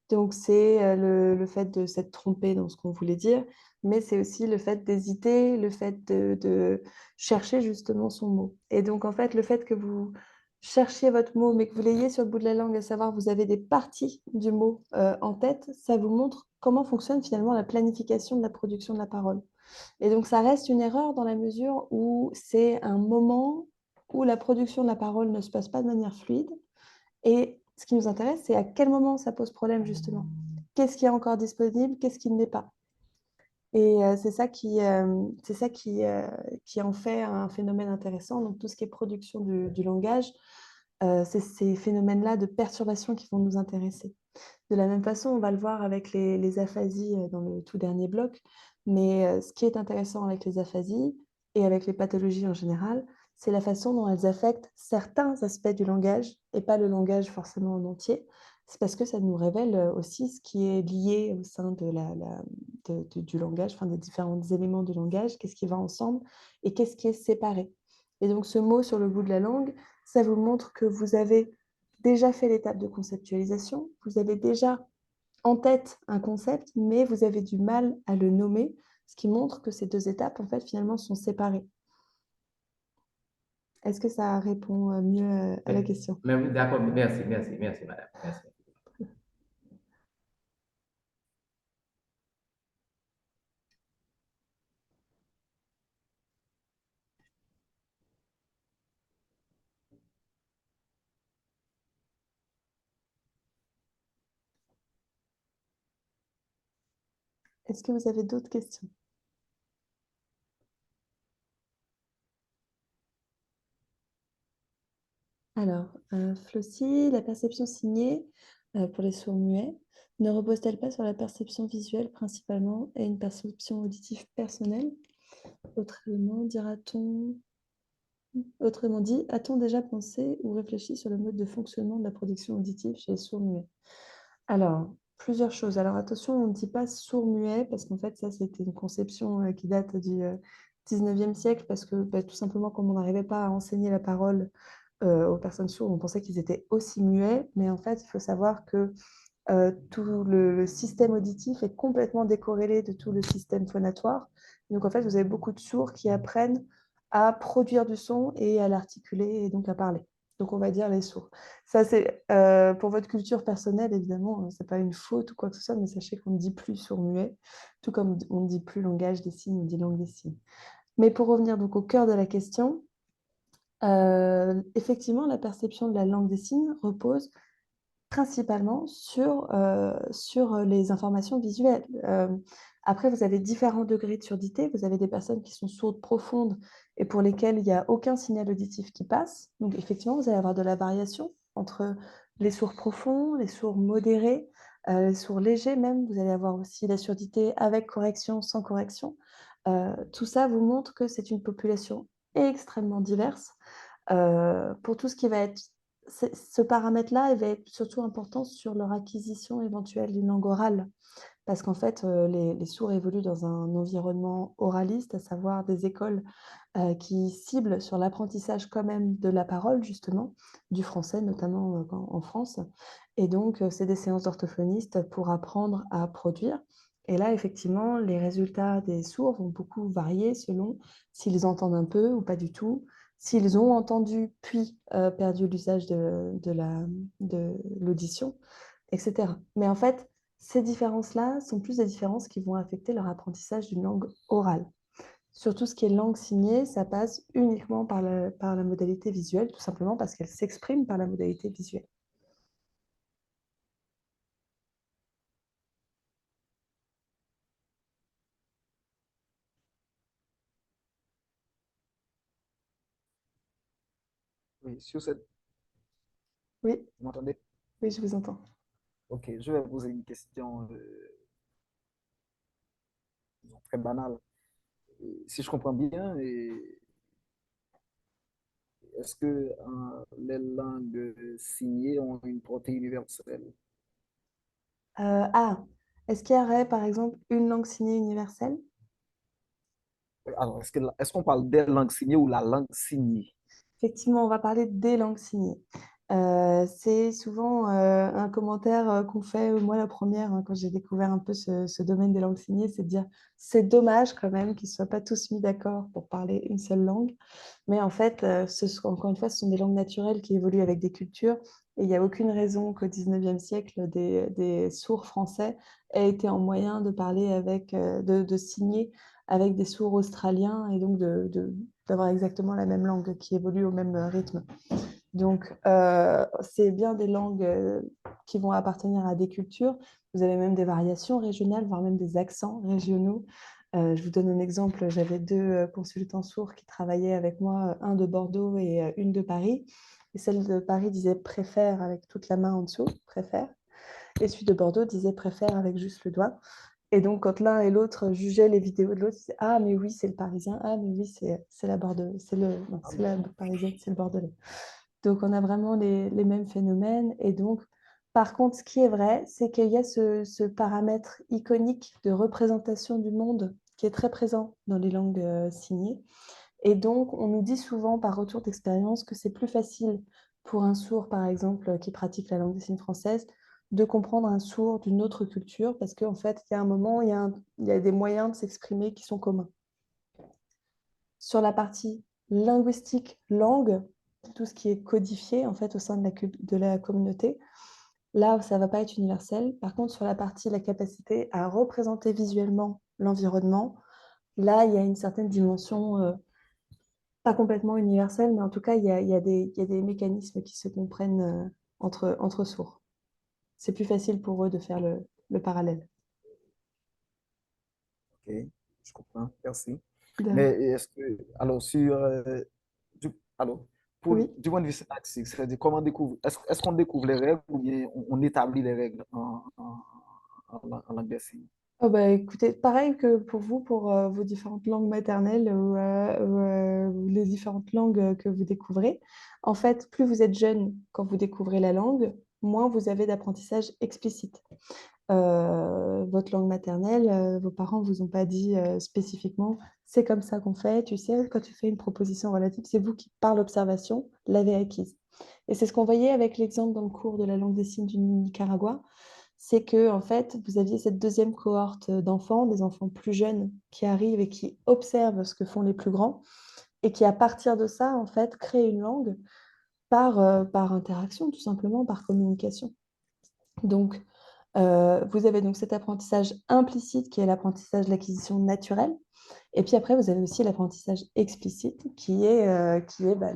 Donc, c'est le fait de s'être trompé dans ce qu'on voulait dire, mais c'est aussi le fait d'hésiter, le fait de chercher justement son mot. Et donc, en fait, le fait que vous cherchiez votre mot, mais que vous l'ayez sur le bout de la langue, à savoir vous avez des parties du mot en tête, ça vous montre comment fonctionne finalement la planification de la production de la parole. Et donc, ça reste une erreur dans la mesure où c'est un moment où la production de la parole ne se passe pas de manière fluide. Et ce qui nous intéresse, c'est à quel moment ça pose problème, justement. Qu'est-ce qui est encore disponible, qu'est-ce qui ne l'est pas. Et c'est ça qui en fait un phénomène intéressant. Donc, tout ce qui est production du langage, c'est ces phénomènes-là de perturbation qui vont nous intéresser. De la même façon, on va le voir avec les aphasies dans le tout dernier bloc, mais ce qui est intéressant avec les aphasies et avec les pathologies en général, c'est la façon dont elles affectent certains aspects du langage et pas le langage forcément en entier. C'est parce que ça nous révèle aussi ce qui est lié au sein du langage, enfin des différents éléments du langage, qu'est-ce qui va ensemble et qu'est-ce qui est séparé. Et donc ce mot sur le bout de la langue, ça vous montre que vous avez déjà fait l'étape de conceptualisation, vous avez déjà en tête un concept, mais vous avez du mal à le nommer, ce qui montre que ces deux étapes, en fait, finalement, sont séparées. Est-ce que ça répond mieux à la question? Mais oui, d'accord, merci, madame. Merci. Est-ce que vous avez d'autres questions? Alors, Flossie, la perception signée pour les sourds-muets ne repose-t-elle pas sur la perception visuelle principalement et une perception auditive personnelle? Autrement dit, a-t-on déjà pensé ou réfléchi sur le mode de fonctionnement de la production auditive chez les sourds-muets? Alors, plusieurs choses. Alors, attention, on ne dit pas sourd-muet parce qu'en fait, ça, c'était une conception qui date du 19e siècle parce que tout simplement, comme on n'arrivait pas à enseigner la parole aux personnes sourdes, on pensait qu'ils étaient aussi muets. Mais en fait, il faut savoir que tout le système auditif est complètement décorrélé de tout le système phonatoire. Donc, en fait, vous avez beaucoup de sourds qui apprennent à produire du son et à l'articuler et donc à parler. Donc, on va dire les sourds. Ça, c'est pour votre culture personnelle, évidemment, ce n'est pas une faute ou quoi que ce soit, mais sachez qu'on ne dit plus sourd-muet, tout comme on ne dit plus langage des signes, on dit langue des signes. Mais pour revenir donc au cœur de la question, effectivement, la perception de la langue des signes repose principalement sur les informations visuelles. Après, vous avez différents degrés de surdité. Vous avez des personnes qui sont sourdes profondes et pour lesquelles il n'y a aucun signal auditif qui passe. Donc, effectivement, vous allez avoir de la variation entre les sourds profonds, les sourds modérés, les sourds légers même. Vous allez avoir aussi la surdité avec correction, sans correction. Tout ça vous montre que c'est une population extrêmement diverse. Pour tout ce qui va être ce paramètre-là, il va être surtout important sur leur acquisition éventuelle d'une langue orale. Parce qu'en fait, les sourds évoluent dans un environnement oraliste, à savoir des écoles qui ciblent sur l'apprentissage quand même de la parole, justement, du français, notamment en France. Et donc, c'est des séances d'orthophonistes pour apprendre à produire. Et là, effectivement, les résultats des sourds vont beaucoup varier selon s'ils entendent un peu ou pas du tout, s'ils ont entendu puis perdu l'usage de l'audition, etc. Mais en fait, ces différences-là sont plus des différences qui vont affecter leur apprentissage d'une langue orale. Sur tout ce qui est langue signée, ça passe uniquement par la modalité visuelle, tout simplement parce qu'elle s'exprime par la modalité visuelle. Oui, sur cette... Oui, Vous m'entendez? oui, je vous entends. Ok, je vais poser une question très banale. Si je comprends bien, est-ce que les langues signées ont une portée universelle? Ah, est-ce qu'il y aurait, par exemple, une langue signée universelle? Alors, est-ce qu'on parle des langues signées ou la langue signée? Effectivement, on va parler des langues signées. C'est souvent un commentaire qu'on fait, moi la première, hein, quand j'ai découvert un peu ce domaine des langues signées, c'est de dire c'est dommage quand même qu'ils ne soient pas tous mis d'accord pour parler une seule langue. Mais en fait, encore une fois, ce sont des langues naturelles qui évoluent avec des cultures. Et il n'y a aucune raison qu'au 19e siècle, des sourds français aient été en moyen de parler avec, de signer avec des sourds australiens et donc d'avoir exactement la même langue qui évolue au même rythme. Donc, c'est bien des langues qui vont appartenir à des cultures. Vous avez même des variations régionales, voire même des accents régionaux. Je vous donne un exemple. J'avais deux consultants sourds qui travaillaient avec moi, un de Bordeaux et une de Paris. Et celle de Paris disait préfère avec toute la main en dessous, préfère. Et celui de Bordeaux disait préfère avec juste le doigt. Et donc, quand l'un et l'autre jugeaient les vidéos de l'autre, ils disaient ah, mais oui, c'est le Parisien. Ah, mais oui, c'est la Bordeaux. Non, c'est la Parisienne, c'est le Bordelais. Donc, on a vraiment les mêmes phénomènes. Et donc, par contre, ce qui est vrai, c'est qu'il y a ce paramètre iconique de représentation du monde qui est très présent dans les langues signées. Et donc, on nous dit souvent par retour d'expérience que c'est plus facile pour un sourd, par exemple, qui pratique la langue des signes française, de comprendre un sourd d'une autre culture parce qu'en fait, il y a un moment, il y a des moyens de s'exprimer qui sont communs. Sur la partie linguistique, langue, tout ce qui est codifié en fait au sein de la communauté, là, ça ne va pas être universel. Par contre, sur la partie, la capacité à représenter visuellement l'environnement, là, il y a une certaine dimension pas complètement universelle, mais en tout cas, il y a des mécanismes qui se comprennent entre sourds. C'est plus facile pour eux de faire le parallèle. Ok, je comprends, merci. De Mais rien. est-ce que, alors, du, alors, Oui. du point de vue syntaxique, c'est-à-dire comment découvrir, est-ce qu'on découvre les règles ou bien on établit les règles en langue des signes? Oh bah, écoutez, pareil que pour vous, pour vos différentes langues maternelles ou les différentes langues que vous découvrez. En fait, plus vous êtes jeune quand vous découvrez la langue, moins vous avez d'apprentissage explicite. Votre langue maternelle, vos parents ne vous ont pas dit spécifiquement, c'est comme ça qu'on fait. Tu sais, quand tu fais une proposition relative, c'est vous qui, par l'observation, l'avez acquise. Et c'est ce qu'on voyait avec l'exemple dans le cours de la langue des signes du Nicaragua, c'est que en fait, vous aviez cette deuxième cohorte d'enfants, des enfants plus jeunes qui arrivent et qui observent ce que font les plus grands et qui, à partir de ça, en fait, créent une langue par interaction, tout simplement, par communication. Donc, vous avez donc cet apprentissage implicite qui est l'apprentissage de l'acquisition naturelle. Et puis après, vous avez aussi l'apprentissage explicite qui est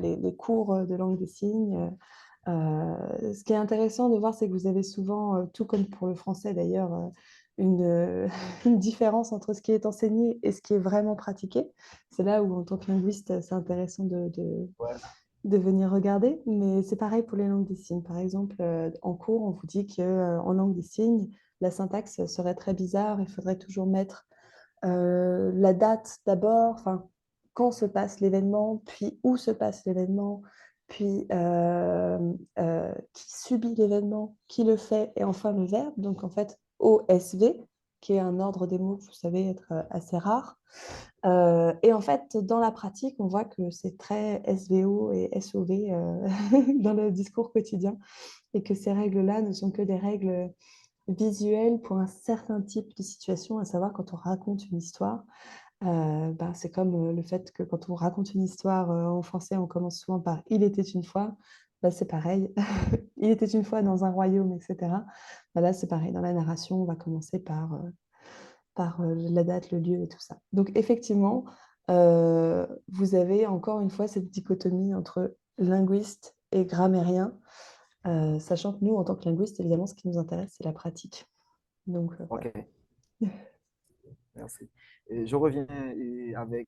les cours de langue des signes. Ce qui est intéressant de voir, c'est que vous avez souvent, tout comme pour le français d'ailleurs, une différence entre ce qui est enseigné et ce qui est vraiment pratiqué. C'est là où, en tant que linguiste, c'est intéressant Ouais, de venir regarder. Mais c'est pareil pour les langues des signes. Par exemple, en cours, on vous dit qu'en langue des signes, la syntaxe serait très bizarre. Il faudrait toujours mettre la date d'abord, enfin, quand se passe l'événement, puis où se passe l'événement, puis qui subit l'événement, qui le fait, et enfin le verbe. Donc en fait, OSV, qui est un ordre des mots que vous savez être assez rare. Et en fait, dans la pratique, on voit que c'est très SVO et SOV dans le discours quotidien, et que ces règles-là ne sont que des règles visuelles pour un certain type de situation, à savoir quand on raconte une histoire. Ben, c'est comme le fait que quand on raconte une histoire en français, on commence souvent par « il était une fois ». Ben, c'est pareil. Il était une fois dans un royaume, etc. Ben, là, c'est pareil. Dans la narration, on va commencer par la date, le lieu et tout ça. Donc, effectivement, vous avez encore une fois cette dichotomie entre linguiste et grammairien, sachant que nous, en tant que linguistes, évidemment, ce qui nous intéresse, c'est la pratique. Donc, Ok, voilà. merci. Et je reviens avec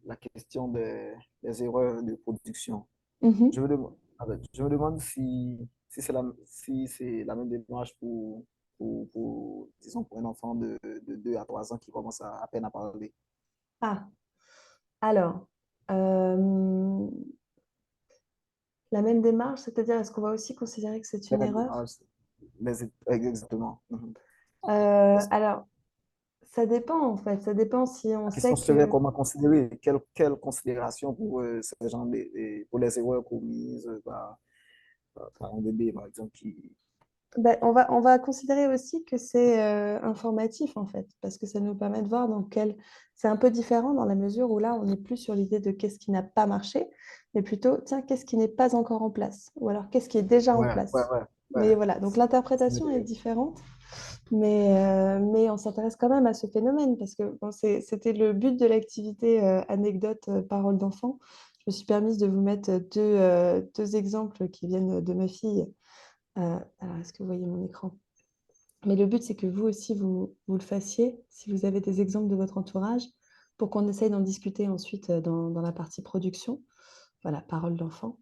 la question des erreurs de production. Mhm. Je me demande si c'est la même démarche disons, pour un enfant de 2 à 3 ans qui commence à peine à parler. Ah, alors, euh, la même démarche, c'est-à-dire, est-ce qu'on va aussi considérer que c'est La une même erreur? démarche, exactement. Mhm. Parce que Alors, ça dépend en fait. Ça dépend si on la question sait serait que... comment considérer, quelle considération pour ces gens, pour les erreurs commises par un bébé, par exemple, qui... Ben, on va considérer aussi que c'est informatif en fait, parce que ça nous permet de voir dans quel... C'est un peu différent dans la mesure où là, on n'est plus sur l'idée de qu'est-ce qui n'a pas marché, mais plutôt, tiens, qu'est-ce qui n'est pas encore en place, ou alors qu'est-ce qui est déjà en Ouais, ouais, place. ouais, ouais. Mais voilà, donc Ça l'interprétation est m'intéresse. différente, mais on s'intéresse quand même à ce phénomène, parce que bon, c'était le but de l'activité anecdote parole d'enfant. Je me suis permise de vous mettre deux exemples qui viennent de ma fille. Alors, est-ce que vous voyez mon écran? Mais le but, c'est que vous aussi, vous le fassiez, si vous avez des exemples de votre entourage, pour qu'on essaye d'en discuter ensuite dans la partie production. Voilà, parole d'enfant.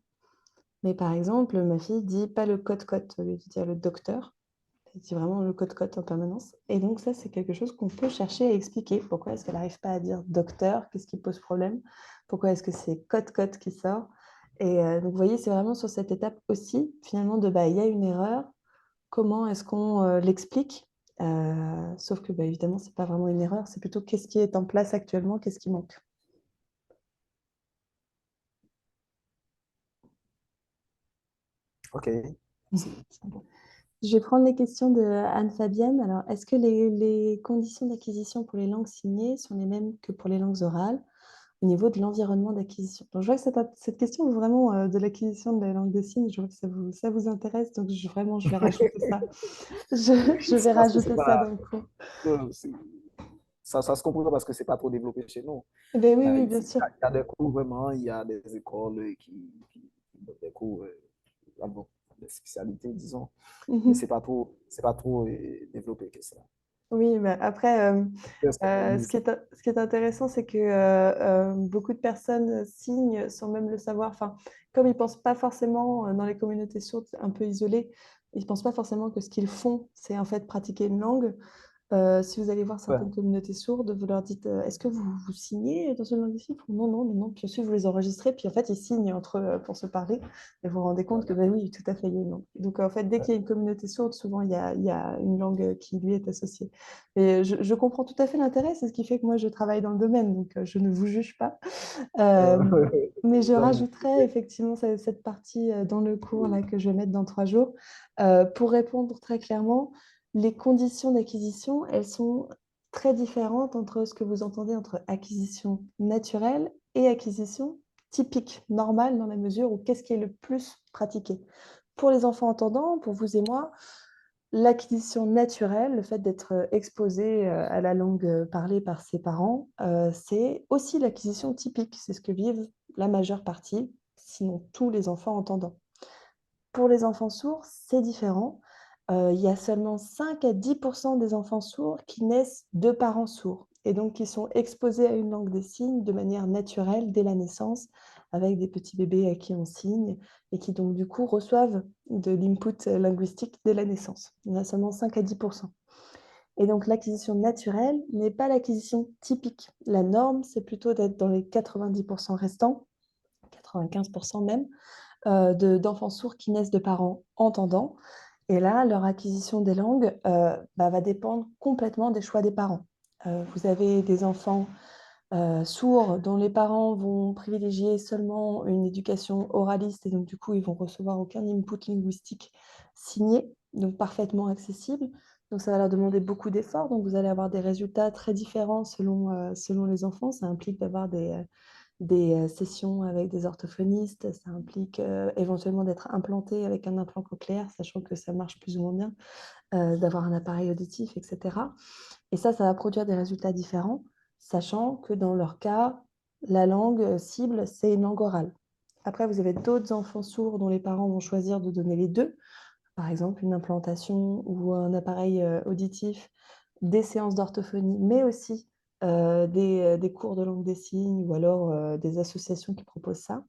Mais par exemple, ma fille dit pas le cote-cote, au lieu de dire le docteur. Elle dit vraiment le cote-cote en permanence. Et donc ça, c'est quelque chose qu'on peut chercher à expliquer. Pourquoi est-ce qu'elle n'arrive pas à dire docteur? Qu'est-ce qui pose problème? Pourquoi est-ce que c'est cote-cote qui sort? Et donc, vous voyez, c'est vraiment sur cette étape aussi, finalement, de bah, il y a une erreur, comment est-ce qu'on l'explique? Sauf que, bah, évidemment, c'est pas vraiment une erreur, c'est plutôt qu'est-ce qui est en place actuellement, qu'est-ce qui manque. Ok, merci. Je vais prendre les questions de Anne-Fabienne. Alors, est-ce que les conditions d'acquisition pour les langues signées sont les mêmes que pour les langues orales au niveau de l'environnement d'acquisition? Donc, je vois que cette question est vraiment de l'acquisition de la langue des signes. Je vois que ça vous intéresse, donc vraiment, je vais rajouter ça. Je vais C'est parce que c'est rajouter ça pas... dans le cours. c'est- ça se comprend parce que c'est pas trop développé chez nous. Ben oui, oui, bien Ici, sûr. il y a des cours vraiment, il y a des écoles qui donnent des cours, bon, des spécialités, disons, mais Mhm. c'est pas trop développé que ça. Oui, mais après, Parce que, ce qui est intéressant, c'est que beaucoup de personnes signent sans même le savoir. Enfin, comme ils ne pensent pas forcément, dans les communautés sourdes un peu isolées, ils ne pensent pas forcément que ce qu'ils font, c'est en fait pratiquer une langue. Si vous allez voir certaines ouais, communautés sourdes, vous leur dites est-ce que vous signez dans une langue des signes? Non, non, non, non. Puis ensuite, vous les enregistrez, puis en fait, ils signent entre eux pour se parler. Et vous vous rendez compte que, voilà. ben oui, tout à fait, il y a une langue. Donc, en fait, dès qu'il y a une communauté sourde, souvent, il y a une langue qui lui est associée. Et je comprends tout à fait l'intérêt, c'est ce qui fait que moi, je travaille dans le domaine, donc je ne vous juge pas. Euh, mais je Évidemment. rajouterai effectivement cette partie dans le cours là, que je vais mettre dans 3 jours. Pour répondre très clairement, les conditions d'acquisition, elles sont très différentes entre ce que vous entendez entre acquisition naturelle et acquisition typique, normale, dans la mesure où qu'est-ce qui est le plus pratiqué. Pour les enfants entendants, pour vous et moi, l'acquisition naturelle, le fait d'être exposé à la langue parlée par ses parents, c'est aussi l'acquisition typique. C'est ce que vivent la majeure partie, sinon tous les enfants entendants. Pour les enfants sourds, c'est différent. Il y a seulement 5 à 10% des enfants sourds qui naissent de parents sourds et donc qui sont exposés à une langue des signes de manière naturelle dès la naissance, avec des petits bébés à qui on signe et qui donc du coup reçoivent de l'input linguistique dès la naissance. Il y en a seulement 5 à 10%. Et donc l'acquisition naturelle n'est pas l'acquisition typique. La norme, c'est plutôt d'être dans les 90% restants, 95% même, d'enfants sourds qui naissent de parents entendants. Et là, leur acquisition des langues va dépendre complètement des choix des parents. Vous avez des enfants sourds dont les parents vont privilégier seulement une éducation oraliste et donc du coup, ils vont recevoir aucun input linguistique signé, donc parfaitement accessible. Donc ça va leur demander beaucoup d'efforts, donc vous allez avoir des résultats très différents selon les enfants. Ça implique d'avoir des sessions avec des orthophonistes, ça implique éventuellement d'être implanté avec un implant cochléaire, sachant que ça marche plus ou moins bien, d'avoir un appareil auditif, etc. Et ça va produire des résultats différents, sachant que dans leur cas, la langue cible, c'est une langue orale. Après, vous avez d'autres enfants sourds dont les parents vont choisir de donner les deux, par exemple une implantation ou un appareil auditif, des séances d'orthophonie, mais aussi des cours de langue des signes ou alors des associations qui proposent ça.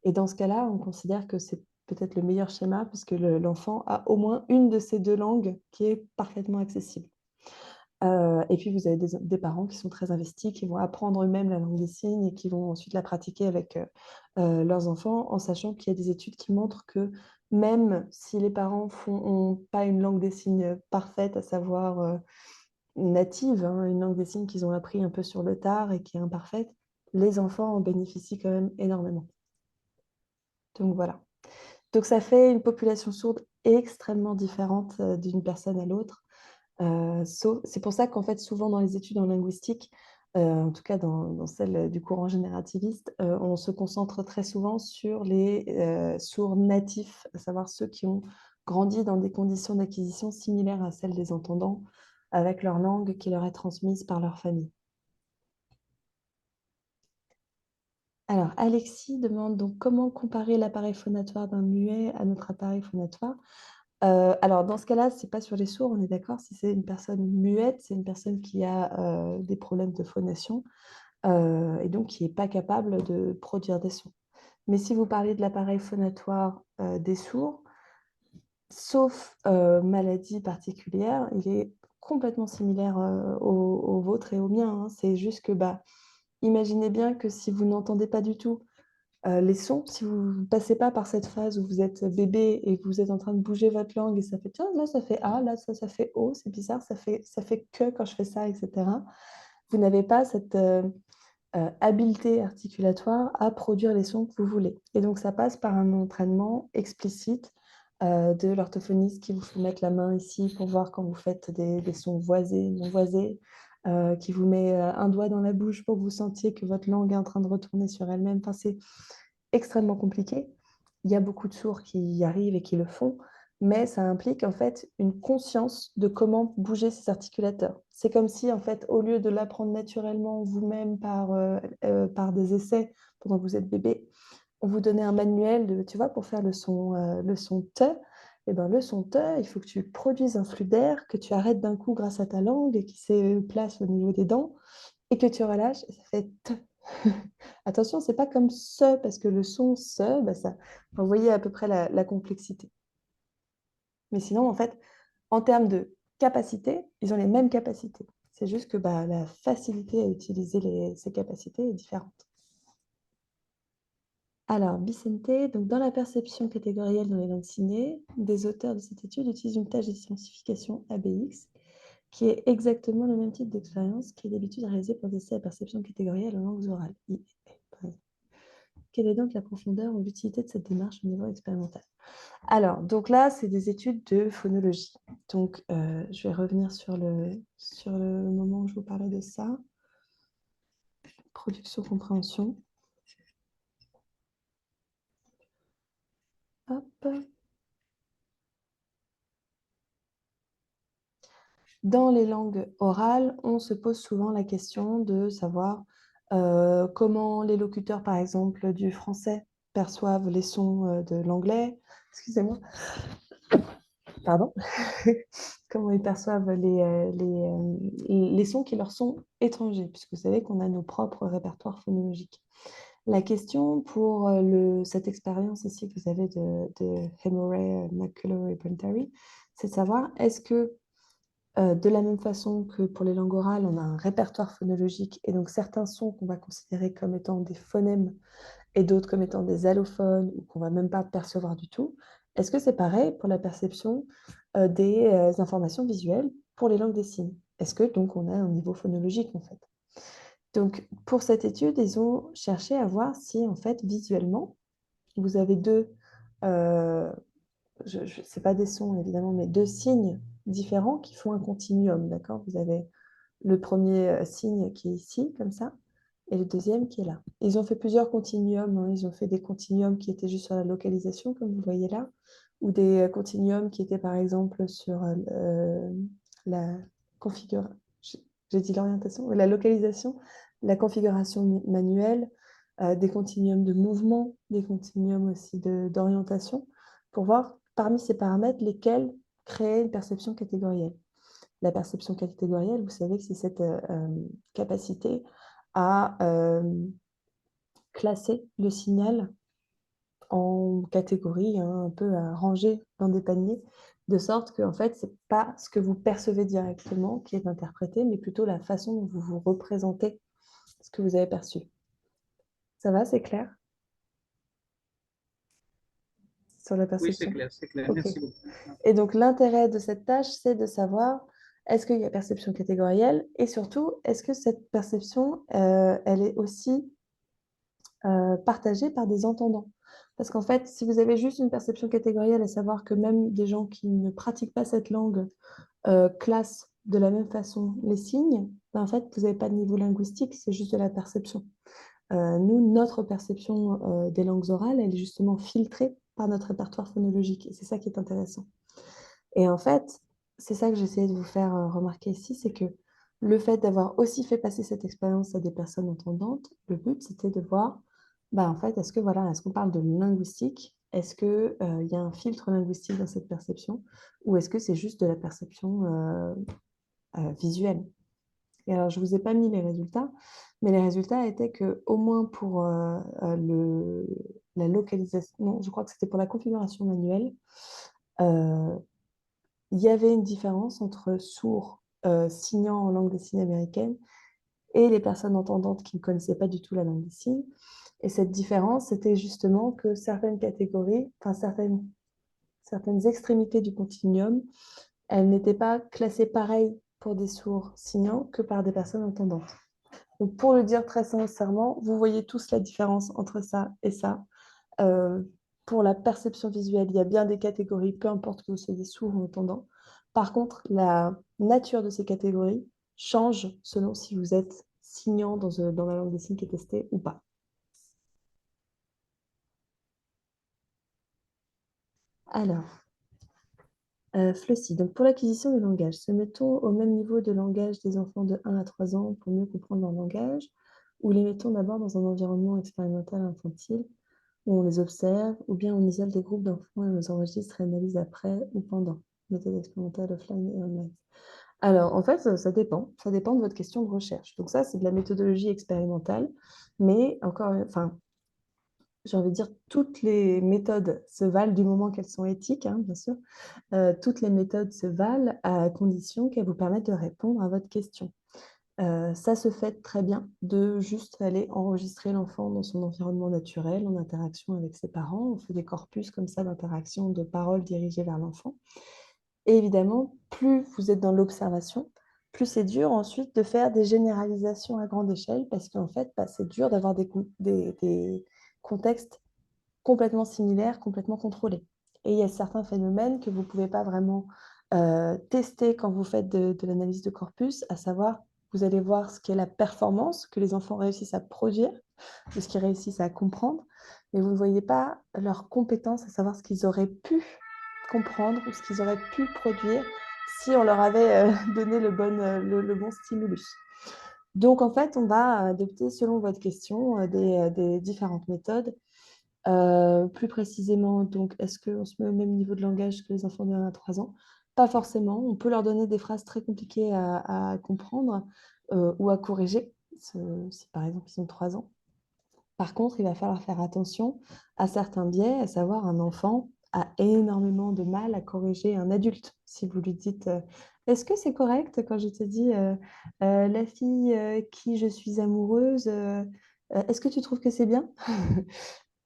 Et dans ce cas-là, on considère que c'est peut-être le meilleur schéma parce que l'enfant a au moins une de ces deux langues qui est parfaitement accessible. Et puis, vous avez des parents qui sont très investis, qui vont apprendre eux-mêmes la langue des signes et qui vont ensuite la pratiquer avec leurs enfants, en sachant qu'il y a des études qui montrent que même si les parents n'ont pas une langue des signes parfaite, à savoir native, hein, une langue des signes qu'ils ont appris un peu sur le tard et qui est imparfaite, les enfants en bénéficient quand même énormément. Donc voilà. Donc ça fait une population sourde extrêmement différente d'une personne à l'autre. C'est pour ça qu'en fait, souvent dans les études en linguistique, en tout cas dans celle du courant générativiste, on se concentre très souvent sur les sourds natifs, à savoir ceux qui ont grandi dans des conditions d'acquisition similaires à celles des entendants, avec leur langue qui leur est transmise par leur famille. Alors, Alexis demande donc comment comparer l'appareil phonatoire d'un muet à notre appareil phonatoire. Alors, dans ce cas-là, ce n'est pas sur les sourds, on est d'accord. Si c'est une personne muette, c'est une personne qui a des problèmes de phonation et donc qui n'est pas capable de produire des sons. Mais si vous parlez de l'appareil phonatoire des sourds, sauf maladie particulière, il est complètement similaire au vôtre et au mien, hein. C'est juste que, imaginez bien que si vous n'entendez pas du tout les sons, si vous ne passez pas par cette phase où vous êtes bébé et que vous êtes en train de bouger votre langue et ça fait tiens, là ça fait A, là ça fait O, c'est bizarre, ça fait que quand je fais ça, etc. Vous n'avez pas cette habileté articulatoire à produire les sons que vous voulez. Et donc ça passe par un entraînement explicite de l'orthophoniste qui vous fait mettre la main ici pour voir quand vous faites des sons voisés, non voisés, qui vous met un doigt dans la bouche pour que vous sentiez que votre langue est en train de retourner sur elle-même. Enfin, c'est extrêmement compliqué. Il y a beaucoup de sourds qui y arrivent et qui le font, mais ça implique en fait une conscience de comment bouger ces articulateurs. C'est comme si en fait, au lieu de l'apprendre naturellement vous-même par des essais pendant que vous êtes bébé, on vous donnait un manuel tu vois, pour faire le son te. Et ben, le son te, il faut que tu produises un flux d'air, que tu arrêtes d'un coup grâce à ta langue et qui se place au niveau des dents, et que tu relâches, et ça fait te. Attention, c'est pas comme ce, parce que le son ce, vous voyez à peu près la complexité. Mais sinon, en fait, en termes de capacité, ils ont les mêmes capacités. C'est juste que la facilité à utiliser ces capacités est différente. Alors, Vicente, donc dans la perception catégorielle dans les langues signées, des auteurs de cette étude utilisent une tâche d'identification ABX, qui est exactement le même type d'expérience qui est d'habitude réalisée pour tester la perception catégorielle en langues orales. Quelle est donc la profondeur ou l'utilité de cette démarche au niveau expérimental? Alors, donc là, c'est des études de phonologie. Donc, je vais revenir sur le moment où je vous parlais de ça. Production, compréhension. Hop. Dans les langues orales, on se pose souvent la question de savoir comment les locuteurs, par exemple, du français perçoivent les sons de l'anglais. Excusez-moi. Pardon. Comment ils perçoivent les sons qui leur sont étrangers, puisque vous savez qu'on a nos propres répertoires phonologiques. La question pour cette expérience ici que vous avez de Hemeray, McCullough et Brentary, c'est de savoir est-ce que de la même façon que pour les langues orales, on a un répertoire phonologique et donc certains sons qu'on va considérer comme étant des phonèmes et d'autres comme étant des allophones ou qu'on va même pas percevoir du tout. Est-ce que c'est pareil pour la perception des informations visuelles pour les langues des signes? Est-ce que donc on a un niveau phonologique en fait? Donc pour cette étude, ils ont cherché à voir si en fait visuellement, vous avez deux, c'est pas des sons évidemment, mais deux signes différents qui font un continuum, d'accord? Vous avez le premier signe qui est ici, comme ça, et le deuxième qui est là. Ils ont fait plusieurs continuums, hein. Ils ont fait des continuums qui étaient juste sur la localisation, comme vous voyez là, ou des continuums qui étaient par exemple sur la configuration, j'ai dit l'orientation, la localisation, la configuration manuelle, des continuums de mouvement, des continuums aussi d'orientation, pour voir parmi ces paramètres lesquels créer une perception catégorielle. La perception catégorielle, vous savez que c'est cette capacité à classer le signal en catégories, hein, un peu à ranger dans des paniers, de sorte que en fait, ce n'est pas ce que vous percevez directement qui est interprété, mais plutôt la façon dont vous vous représentez ce que vous avez perçu. Ça va, c'est clair sur la Oui, c'est perception? clair, c'est clair. Ok. Merci beaucoup. Et donc, l'intérêt de cette tâche, c'est de savoir est-ce qu'il y a perception catégorielle et surtout, est-ce que cette perception, elle est aussi partagée par des entendants? Parce qu'en fait, si vous avez juste une perception catégorielle, à savoir que même des gens qui ne pratiquent pas cette langue classent de la même façon les signes, ben en fait, vous n'avez pas de niveau linguistique, c'est juste de la perception. Nous, notre perception des langues orales, elle est justement filtrée par notre répertoire phonologique. Et c'est ça qui est intéressant. Et en fait, c'est ça que j'essayais de vous faire remarquer ici, c'est que le fait d'avoir aussi fait passer cette expérience à des personnes entendantes, le but, c'était de voir, bah, en fait, est-ce que voilà, est-ce qu'on parle de linguistique? Est-ce qu'il y a un filtre linguistique dans cette perception? Ou est-ce que c'est juste de la perception visuelle? Et alors, je ne vous ai pas mis les résultats, mais les résultats étaient que, au moins pour la localisation, non, je crois que c'était pour la configuration manuelle, euh, il y avait une différence entre sourds signant en langue des signes américaine et les personnes entendantes qui ne connaissaient pas du tout la langue des signes. Et cette différence, c'était justement que certaines catégories, enfin certaines extrémités du continuum, elles n'étaient pas classées pareil pour des sourds signants que par des personnes entendantes. Donc, pour le dire très sincèrement, vous voyez tous la différence entre ça et ça. Euh, pour la perception visuelle, il y a bien des catégories, peu importe que vous soyez sourd ou entendant. Par contre, la nature de ces catégories change selon si vous êtes signant dans la langue des signes qui est testée ou pas. Alors, Fleussy, donc pour l'acquisition du langage, se mettons au même niveau de langage des enfants de 1 à 3 ans pour mieux comprendre leur langage, ou les mettons d'abord dans un environnement expérimental infantile où on les observe, ou bien on isole des groupes d'enfants et on les enregistre et analyse après ou pendant. Méthode expérimentale offline et online. Alors, en fait, ça dépend. Ça dépend de votre question de recherche. Donc ça, c'est de la méthodologie expérimentale, mais encore, enfin, j'ai envie de dire, toutes les méthodes se valent du moment qu'elles sont éthiques, hein, bien sûr. Toutes les méthodes se valent à condition qu'elles vous permettent de répondre à votre question. Ça se fait très bien de juste aller enregistrer l'enfant dans son environnement naturel, en interaction avec ses parents. On fait des corpus comme ça d'interaction de paroles dirigées vers l'enfant. Et évidemment, plus vous êtes dans l'observation, plus c'est dur ensuite de faire des généralisations à grande échelle parce qu'en fait, bah, c'est dur d'avoir des contextes complètement similaires, complètement contrôlés. Et il y a certains phénomènes que vous ne pouvez pas vraiment tester quand vous faites de l'analyse de corpus, à savoir, vous allez voir ce qu'est la performance que les enfants réussissent à produire, de ce qu'ils réussissent à comprendre, mais vous ne voyez pas leurs compétences, à savoir ce qu'ils auraient pu comprendre ou ce qu'ils auraient pu produire si on leur avait donné le bon stimulus. Donc, en fait, on va adopter, selon votre question, des différentes méthodes. Plus précisément, donc, est-ce qu'on se met au même niveau de langage que les enfants de 1 à 3 ans? Pas forcément. On peut leur donner des phrases très compliquées à comprendre ou à corriger, si par exemple ils ont 3 ans. Par contre, il va falloir faire attention à certains biais, à savoir un enfant a énormément de mal à corriger un adulte. Si vous lui dites est-ce que c'est correct quand je te dis la fille qui je suis amoureuse, Est-ce que tu trouves que c'est bien?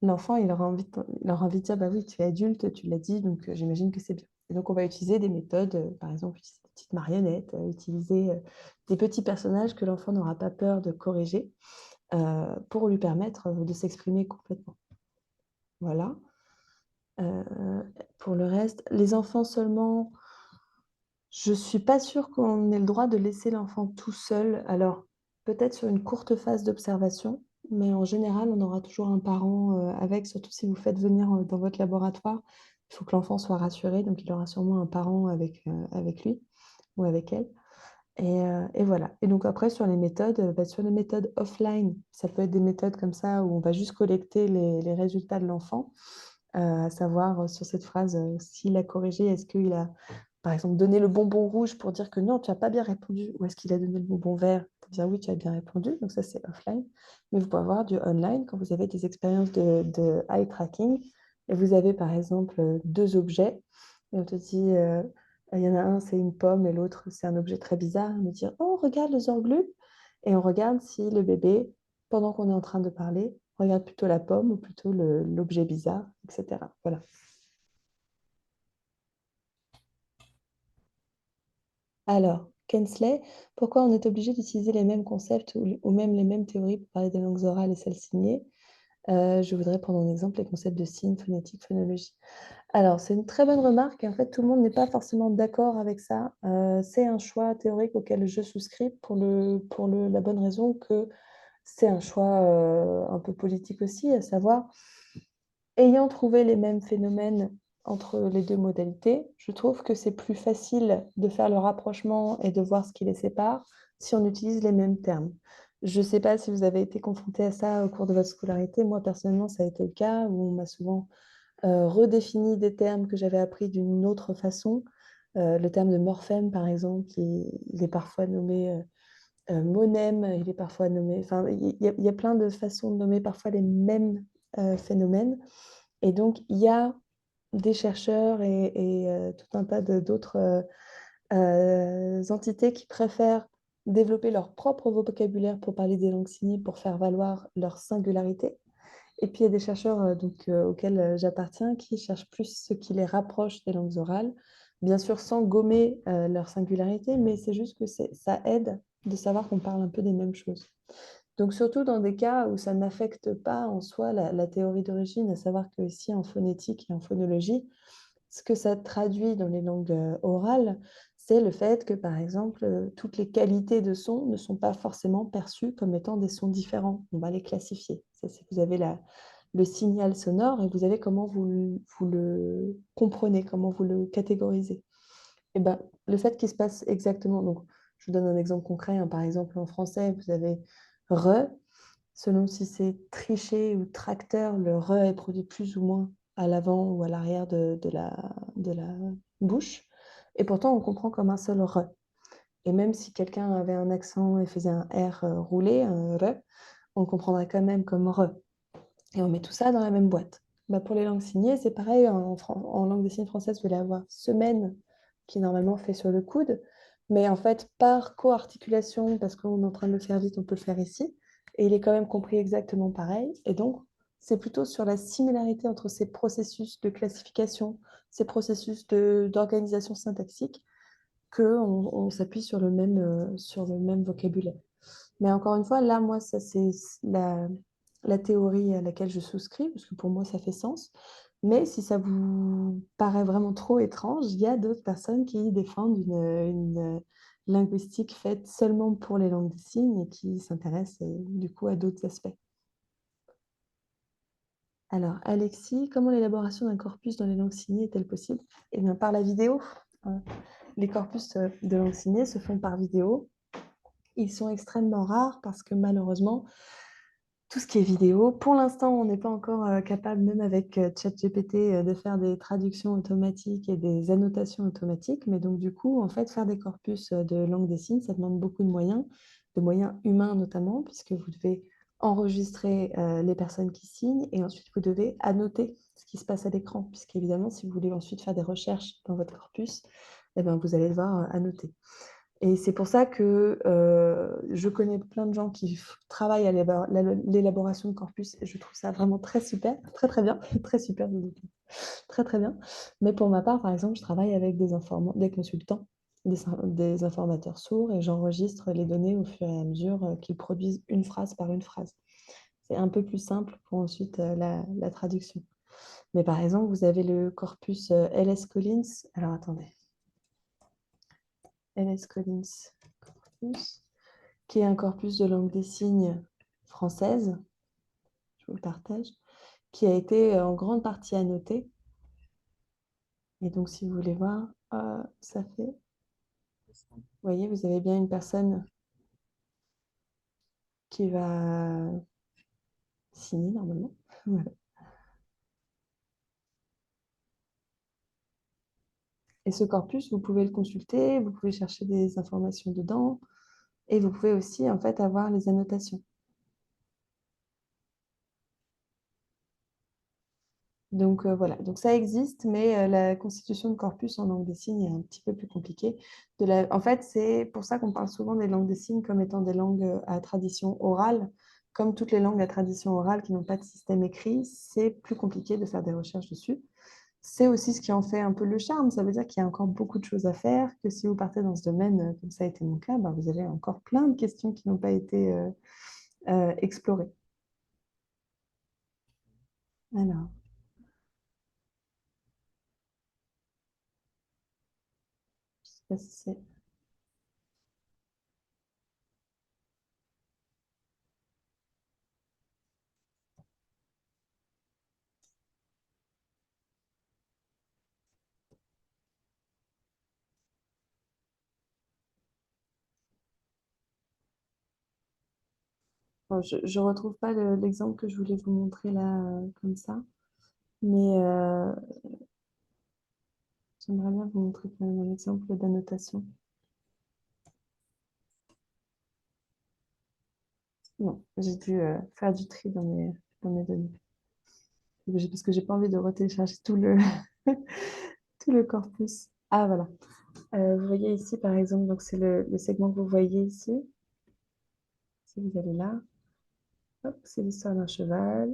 L'enfant, il aura envie de dire, bah oui, tu es adulte, tu l'as dit, donc j'imagine que c'est bien. Et donc, on va utiliser des méthodes, par exemple, utiliser des petites marionnettes, utiliser des petits personnages que l'enfant n'aura pas peur de corriger pour lui permettre de s'exprimer complètement. Voilà. Pour le reste, les enfants seulement, je ne suis pas sûre qu'on ait le droit de laisser l'enfant tout seul. Alors, peut-être sur une courte phase d'observation, mais en général, on aura toujours un parent avec, surtout si vous faites venir dans votre laboratoire. Il faut que l'enfant soit rassuré, donc il aura sûrement un parent avec lui ou avec elle. Et voilà. Et donc après, sur les méthodes offline, ça peut être des méthodes comme ça où on va juste collecter les résultats de l'enfant, à savoir sur cette phrase, s'il a corrigé, est-ce qu'il a, par exemple, donné le bonbon rouge pour dire que non, tu n'as pas bien répondu, ou est-ce qu'il a donné le bonbon vert pour dire oui, tu as bien répondu. Donc ça, c'est offline. Mais vous pouvez avoir du online quand vous avez des expériences de eye tracking et vous avez, par exemple, deux objets et on te dit, il y en a un, c'est une pomme et l'autre, c'est un objet très bizarre. On me dit, oh, regarde le zorglu. Et on regarde si le bébé, pendant qu'on est en train de parler, regarde plutôt la pomme ou plutôt l'objet bizarre, etc. Voilà. Alors, Kensley, pourquoi on est obligé d'utiliser les mêmes concepts ou même les mêmes théories pour parler des langues orales et celles signées? Je voudrais prendre en exemple les concepts de signes, phonétique, phonologie. Alors, c'est une très bonne remarque et en fait, tout le monde n'est pas forcément d'accord avec ça. C'est un choix théorique auquel je souscris la bonne raison que c'est un choix un peu politique aussi, à savoir, ayant trouvé les mêmes phénomènes entre les deux modalités, je trouve que c'est plus facile de faire le rapprochement et de voir ce qui les sépare si on utilise les mêmes termes. Je ne sais pas si vous avez été confronté à ça au cours de votre scolarité. Moi, personnellement, ça a été le cas où on m'a souvent redéfini des termes que j'avais appris d'une autre façon. Le terme de morphème, par exemple, il est parfois nommé monème, il est parfois nommé... Enfin, il y a plein de façons de nommer parfois les mêmes phénomènes. Et donc, il y a des chercheurs et tout un tas d'autres entités qui préfèrent développer leur propre vocabulaire pour parler des langues signées, pour faire valoir leur singularité. Et puis, il y a des chercheurs auxquels j'appartiens qui cherchent plus ce qui les rapproche des langues orales, bien sûr sans gommer leur singularité, mais c'est juste que ça aide de savoir qu'on parle un peu des mêmes choses. Donc, surtout dans des cas où ça n'affecte pas en soi la théorie d'origine, à savoir que ici, en phonétique et en phonologie, ce que ça traduit dans les langues orales, c'est le fait que, par exemple, toutes les qualités de son ne sont pas forcément perçues comme étant des sons différents. On va les classifier. Ça, c'est vous avez le signal sonore et vous avez comment vous le comprenez, comment vous le catégorisez. Et ben, le fait qu'il se passe exactement, donc je vous donne un exemple concret, hein. Par exemple, en français, vous avez re, selon si c'est triché ou tracteur, le re est produit plus ou moins à l'avant ou à l'arrière de la bouche. Et pourtant, on comprend comme un seul re. Et même si quelqu'un avait un accent et faisait un R roulé, un re, on le comprendrait quand même comme re. Et on met tout ça dans la même boîte. Bah, pour les langues signées, c'est pareil. En langue des signes française, vous allez avoir semaine qui est normalement fait sur le coude. Mais en fait, par co-articulation, parce qu'on est en train de le faire vite, on peut le faire ici. Et il est quand même compris exactement pareil. Et donc, c'est plutôt sur la similarité entre ces processus de classification, ces processus d'organisation syntaxique, qu'on s'appuie sur le même vocabulaire. Mais encore une fois, là, moi, ça, c'est la théorie à laquelle je souscris, parce que pour moi, ça fait sens. Mais si ça vous paraît vraiment trop étrange, il y a d'autres personnes qui défendent une linguistique faite seulement pour les langues des signes et qui s'intéressent du coup à d'autres aspects. Alors, Alexis, comment l'élaboration d'un corpus dans les langues signées est-elle possible? Eh bien, par la vidéo. Les corpus de langues signées se font par vidéo. Ils sont extrêmement rares parce que malheureusement, tout ce qui est vidéo, pour l'instant, on n'est pas encore capable, même avec ChatGPT, de faire des traductions automatiques et des annotations automatiques. Mais donc, du coup, en fait, faire des corpus de langue des signes, ça demande beaucoup de moyens humains notamment, puisque vous devez enregistrer les personnes qui signent et ensuite vous devez annoter ce qui se passe à l'écran, puisqu'évidemment, si vous voulez ensuite faire des recherches dans votre corpus, eh ben, vous allez devoir annoter. Et c'est pour ça que je connais plein de gens qui travaillent à l'élaboration de corpus et je trouve ça vraiment très super, très très bien, très super, je dis très très bien. Mais pour ma part, par exemple, je travaille avec des consultants, des informateurs sourds et j'enregistre les données au fur et à mesure qu'ils produisent une phrase par une phrase. C'est un peu plus simple pour ensuite la traduction. Mais par exemple, vous avez le corpus LS Collins. Alors attendez. LS Collins corpus, qui est un corpus de langue des signes française, je vous le partage, qui a été en grande partie annoté. Et donc, si vous voulez voir, ça fait, vous voyez, vous avez bien une personne qui va signer normalement. Voilà. Et ce corpus, vous pouvez le consulter, vous pouvez chercher des informations dedans, et vous pouvez aussi en fait avoir les annotations. Donc voilà, donc ça existe, mais la constitution de corpus en langue des signes est un petit peu plus compliquée. En fait, c'est pour ça qu'on parle souvent des langues des signes comme étant des langues à tradition orale. Comme toutes les langues à tradition orale qui n'ont pas de système écrit, c'est plus compliqué de faire des recherches dessus. C'est aussi ce qui en fait un peu le charme. Ça veut dire qu'il y a encore beaucoup de choses à faire, que si vous partez dans ce domaine, comme ça a été mon cas, ben, vous avez encore plein de questions qui n'ont pas été explorées. Alors, je sais pas si c'est... Bon, je ne retrouve pas l'exemple que je voulais vous montrer là, comme ça, mais j'aimerais bien vous montrer quand même un exemple d'annotation. Non, j'ai dû faire du tri dans mes données. Parce que j'ai pas envie de retélécharger tout tout le corpus. Ah, voilà. Vous voyez ici, par exemple, donc c'est le segment que vous voyez ici. Si vous allez là, hop, c'est l'histoire d'un cheval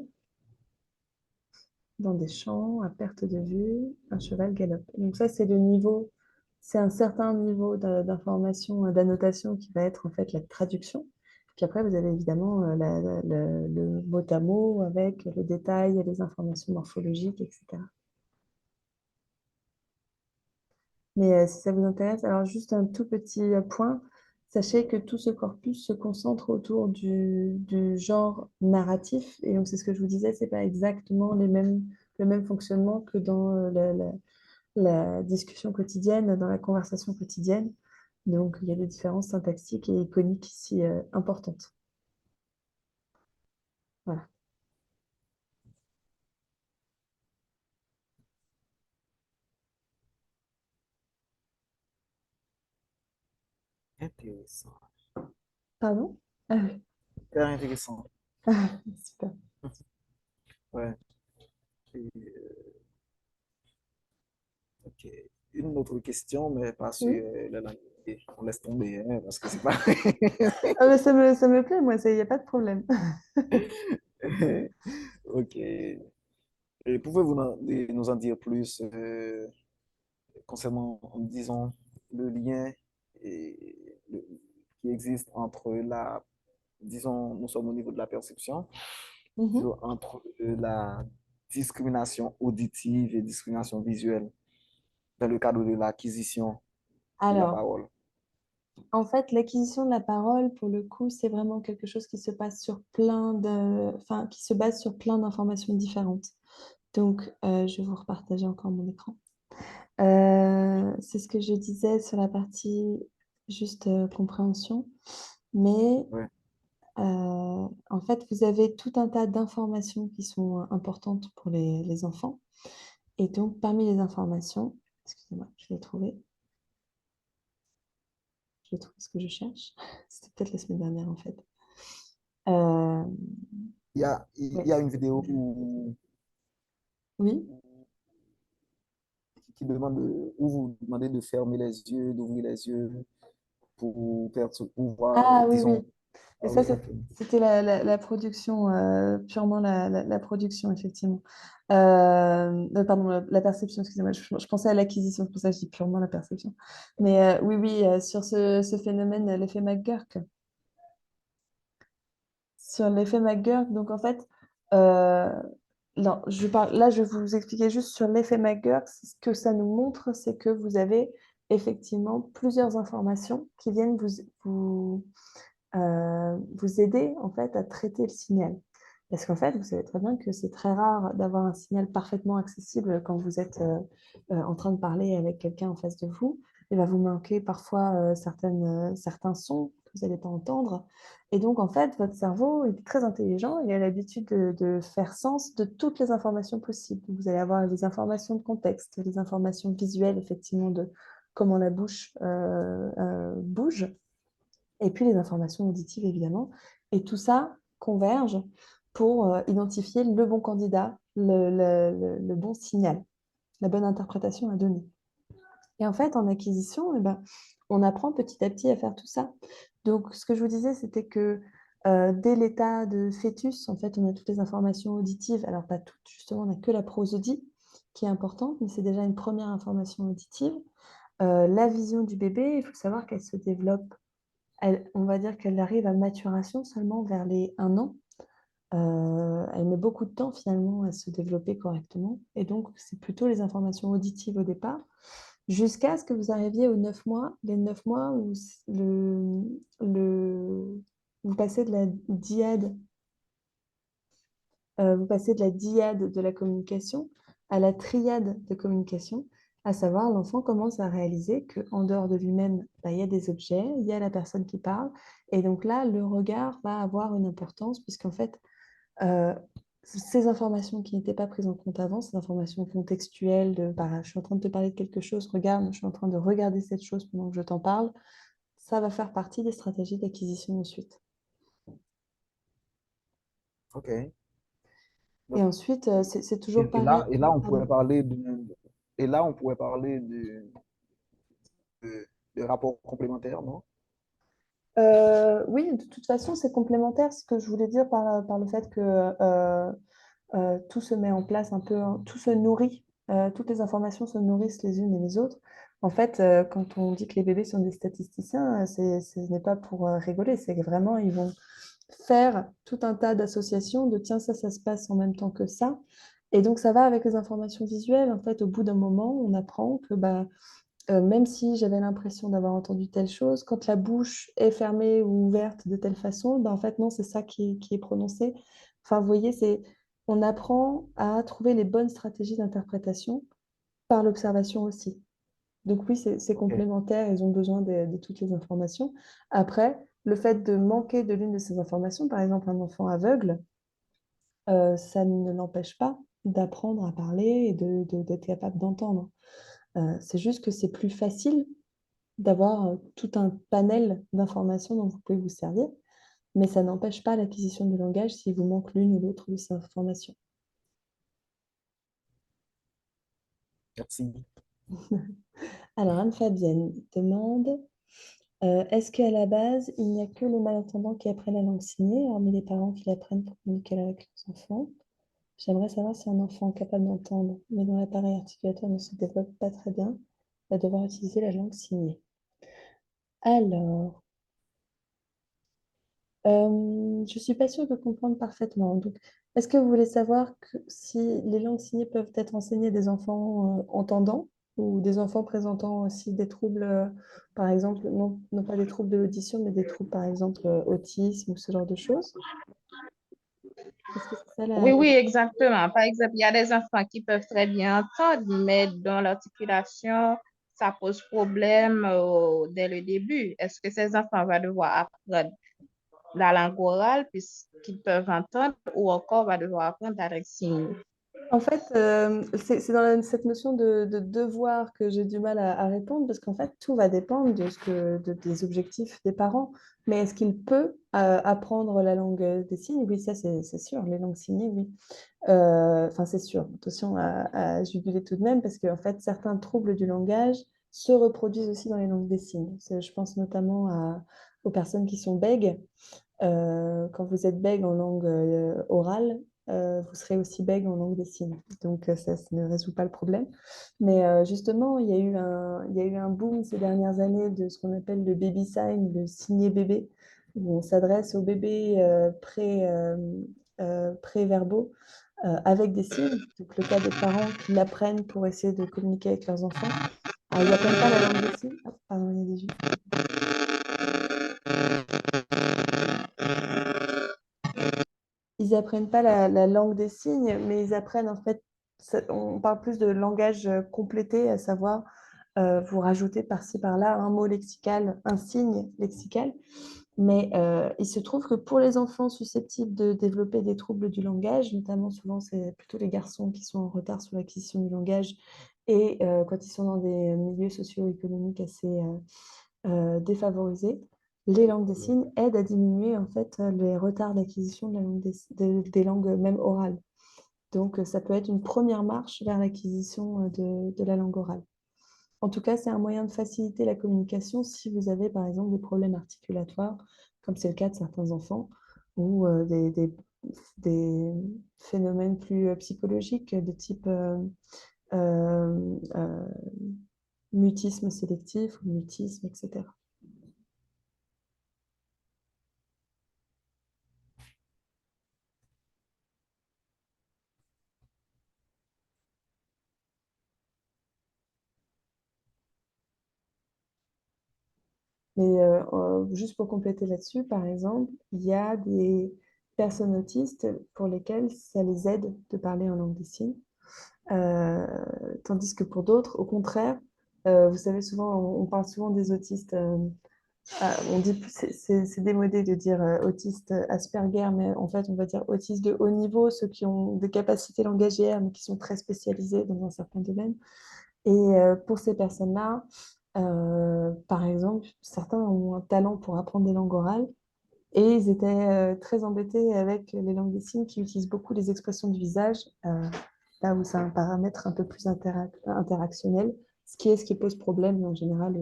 dans des champs, à perte de vue, un cheval galope. Donc ça, c'est le niveau, c'est un certain niveau d'information, d'annotation qui va être en fait la traduction. Puis après, vous avez évidemment le mot à mot avec le détail, les informations morphologiques, etc. Mais si ça vous intéresse, alors juste un tout petit point, sachez que tout ce corpus se concentre autour du genre narratif. Et donc, c'est ce que je vous disais, c'est pas exactement le même fonctionnement que dans la discussion quotidienne, dans la conversation quotidienne. Donc, il y a des différences syntaxiques et iconiques ici importantes. Voilà. Intéressant. Pardon? Ah oui. Très intéressant. Ah, super. Ouais. Et, ok. Une autre question, mais pas sur Oui. la langue. On laisse tomber, hein, parce que c'est pas. Ah, mais ça me plaît, moi, il n'y a pas de problème. Ok. Et pouvez-vous nous en dire plus concernant, disons, le lien qui existe entre disons, nous sommes au niveau de la perception, Mhm. disons, entre la discrimination auditive et discrimination visuelle dans le cadre de l'acquisition de la Alors, parole. en fait, l'acquisition de la parole, pour le coup, c'est vraiment quelque chose qui se passe sur enfin, qui se base sur plein d'informations différentes. Donc, je vais vous repartager encore mon écran. C'est ce que je disais sur la partie juste compréhension. Mais Ouais. en fait, vous avez tout un tas d'informations qui sont importantes pour les enfants. Et donc, parmi les informations, excusez-moi, je vais les trouver. Je vais trouver ce que je cherche. C'était peut-être la semaine dernière, en fait. Euh, Il ouais. y a une vidéo Oui, qui demande où vous demandez de fermer les yeux, d'ouvrir les yeux Ah oui, oui. disons, Et ça, parler un peu. c'était la production, purement la production, effectivement. Pardon, la perception, excusez-moi, je pensais à l'acquisition, c'est pour ça que je dis purement la perception. Mais oui, oui, sur ce phénomène, l'effet McGurk. Sur l'effet McGurk, donc en fait, euh, non, là, je vais vous expliquer juste sur l'effet McGurk. Ce que ça nous montre, c'est que vous avez effectivement plusieurs informations qui viennent vous aider en fait à traiter le signal. Parce qu'en fait, vous savez très bien que c'est très rare d'avoir un signal parfaitement accessible quand vous êtes en train de parler avec quelqu'un en face de vous. Il va vous manquer parfois certains sons que vous n'allez pas entendre. Et donc, en fait, votre cerveau, il est très intelligent, il a l'habitude de faire sens de toutes les informations possibles. Vous allez avoir les informations de contexte, les informations visuelles, effectivement, de comment la bouche bouge, et puis les informations auditives, évidemment. Et tout ça converge pour identifier le bon candidat, le bon signal, la bonne interprétation à donner. Et en fait, en acquisition, eh ben, on apprend petit à petit à faire tout ça. Donc, ce que je vous disais, c'était que dès l'état de fœtus, en fait, on a toutes les informations auditives. Alors, pas toutes, justement, on n'a que la prosodie qui est importante, mais c'est déjà une première information auditive. La vision du bébé, il faut savoir qu'elle se développe, on va dire qu'elle arrive à maturation seulement vers les 1 an. Elle met beaucoup de temps finalement à se développer correctement. Et donc, c'est plutôt les informations auditives au départ, jusqu'à ce que vous arriviez aux 9 mois, les 9 mois où vous passez de la dyade, de la communication à la triade de communication, à savoir l'enfant commence à réaliser qu'en dehors de lui-même, bah, il y a des objets, il y a la personne qui parle, et donc là, le regard va avoir une importance, puisqu'en fait, euh, ces informations qui n'étaient pas prises en compte avant, ces informations contextuelles de bah, je suis en train de te parler de quelque chose, regarde, je suis en train de regarder cette chose pendant que je t'en parle, ça va faire partie des stratégies d'acquisition ensuite. OK. Et Donc, ensuite, c'est toujours et pareil. là, on pourrait Pardon. parler de rapport complémentaire, non? Oui, de toute façon, c'est complémentaire. Ce que je voulais dire par le fait que tout se met en place un peu, hein, tout se nourrit, toutes les informations se nourrissent les unes et les autres. En fait, quand on dit que les bébés sont des statisticiens, ce n'est pas pour rigoler, c'est que vraiment, ils vont faire tout un tas d'associations de tiens, ça se passe en même temps que ça. Et donc, ça va avec les informations visuelles. En fait, au bout d'un moment, on apprend que bah, même si j'avais l'impression d'avoir entendu telle chose, quand la bouche est fermée ou ouverte de telle façon, ben en fait, non, c'est ça qui est prononcé. Enfin, vous voyez, on apprend à trouver les bonnes stratégies d'interprétation par l'observation aussi. Donc oui, c'est OK. complémentaire, ils ont besoin de toutes les informations. Après, le fait de manquer de l'une de ces informations, par exemple un enfant aveugle, ça ne l'empêche pas d'apprendre à parler et d'être capable d'entendre. C'est juste que c'est plus facile d'avoir tout un panel d'informations dont vous pouvez vous servir, mais ça n'empêche pas l'acquisition du langage s'il vous manque l'une ou l'autre de ces informations. Merci. Alors, Anne-Fabienne demande, est-ce qu'à la base, il n'y a que les malentendants qui apprennent la langue signée, hormis les parents qui l'apprennent pour communiquer avec leurs enfants? J'aimerais savoir si un enfant capable d'entendre, mais dont l'appareil articulatoire ne se développe pas très bien, va devoir utiliser la langue signée. Alors, je ne suis pas sûre de comprendre parfaitement. Donc, est-ce que vous voulez savoir si les langues signées peuvent être enseignées à des enfants entendants ou des enfants présentant aussi des troubles, par exemple, non pas des troubles de l'audition, mais des troubles, par exemple, autisme ou ce genre de choses? Est-ce que c'est ça Oui, oui, exactement. Par exemple, il y a des enfants qui peuvent très bien entendre, mais dans l'articulation, ça pose problème dès le début. Est-ce que ces enfants vont devoir apprendre la langue orale puisqu'ils peuvent entendre ou encore va devoir apprendre la langue signée? En fait, c'est dans cette notion de devoir que j'ai du mal à répondre parce qu'en fait, tout va dépendre des objectifs des parents. Mais est-ce qu'il peut apprendre la langue des signes? Oui, ça c'est sûr. Les langues signées, oui. Enfin, c'est sûr. Attention à juguler tout de même parce qu'en fait, certains troubles du langage se reproduisent aussi dans les langues des signes. Je pense notamment aux personnes qui sont bègues. Quand vous êtes bègue en langue orale, vous serez aussi bègue en langue des signes. Donc, ça ne résout pas le problème. Mais justement, il y a eu un boom ces dernières années de ce qu'on appelle le baby sign, le signé bébé, où on s'adresse aux bébés pré-verbaux avec des signes. Donc, le cas des parents qui l'apprennent pour essayer de communiquer avec leurs enfants. Alors, ils n'apprennent pas la langue des signes. Ah, pardon, il y a des jeux. Ils n'apprennent pas la langue des signes, mais ils apprennent en fait, on parle plus de langage complété, à savoir vous rajoutez par-ci par-là un mot lexical, un signe lexical. Mais il se trouve que pour les enfants susceptibles de développer des troubles du langage, notamment souvent c'est plutôt les garçons qui sont en retard sur l'acquisition du langage, et quand ils sont dans des milieux socio-économiques assez défavorisés, les langues des signes aident à diminuer en fait les retards d'acquisition de la langue des langues même orales. Donc ça peut être une première marche vers l'acquisition de la langue orale. En tout cas, c'est un moyen de faciliter la communication si vous avez par exemple des problèmes articulatoires, comme c'est le cas de certains enfants, ou des phénomènes plus psychologiques de type euh, euh, mutisme sélectif ou mutisme, etc. Mais juste pour compléter là-dessus, par exemple, il y a des personnes autistes pour lesquelles ça les aide de parler en langue des signes. Euh, Tandis que pour d'autres, au contraire, vous savez, souvent, on parle souvent des autistes, on dit, c'est démodé de dire autiste Asperger, mais en fait, on va dire autistes de haut niveau, ceux qui ont des capacités langagières, mais qui sont très spécialisés dans un certain domaine. Et pour ces personnes-là, par exemple, certains ont un talent pour apprendre des langues orales, et ils étaient très embêtés avec les langues des signes qui utilisent beaucoup les expressions du visage, là où c'est un paramètre un peu plus interactionnel, ce qui pose problème en général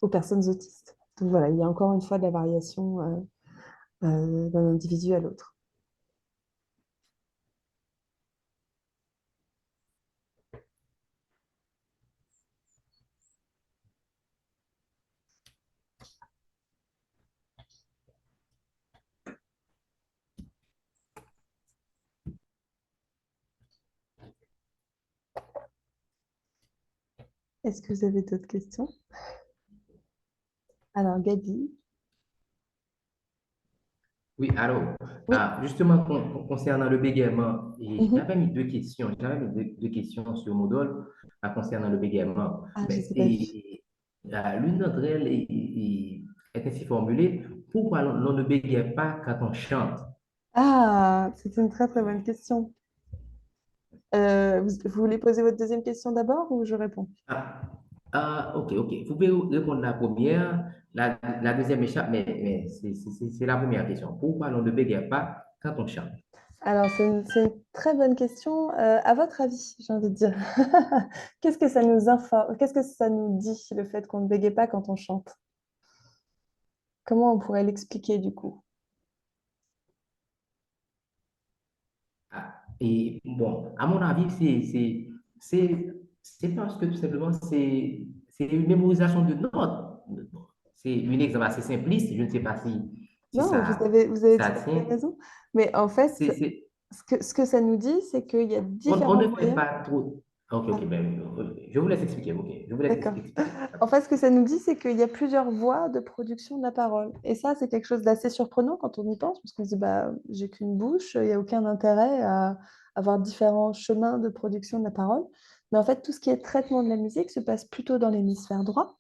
aux personnes autistes. Donc voilà, il y a encore une fois de la variation d'un individu à l'autre. Est-ce que vous avez d'autres questions? Alors, Gabi. Oui, alors, Oui. justement, concernant le bégaiement, Mhm. j'avais mis deux questions. J'avais mis deux questions sur Moodle concernant le bégaiement. Ah, je ne Mais sais pas vu. l'une d'entre elles est ainsi formulée, pourquoi l'on ne bégaye pas quand on chante? Ah, c'est une très très bonne question. Vous voulez poser votre deuxième question d'abord ou je réponds? Ah, ok, ok. Vous pouvez répondre la première, la deuxième échappe, mais c'est la première question. Pourquoi l'on ne bégaye pas quand on chante? Alors, c'est une très bonne question. À votre avis, j'ai envie de dire, qu'est-ce que ça nous informe, qu'est-ce que ça nous dit, le fait qu'on ne bégaye pas quand on chante? Comment on pourrait l'expliquer du coup? Et bon, à mon avis, c'est parce que tout simplement, c'est une mémorisation de notes. C'est un exemple assez simpliste. Je ne sais pas si Non, vous avez tout ça à fait tient. raison. Mais en fait, ce que ça nous dit, c'est qu'il y a On différents ne fait moyens. pas trop. Ok, Ah, ok, ben, je vous laisse expliquer. Ok, je vous laisse d'accord. expliquer. En fait, ce que ça nous dit, c'est qu'il y a plusieurs voies de production de la parole. Et ça, c'est quelque chose d'assez surprenant quand on y pense, parce qu'on se dit, bah, j'ai qu'une bouche, il n'y a aucun intérêt à avoir différents chemins de production de la parole. Mais en fait, tout ce qui est traitement de la musique se passe plutôt dans l'hémisphère droit,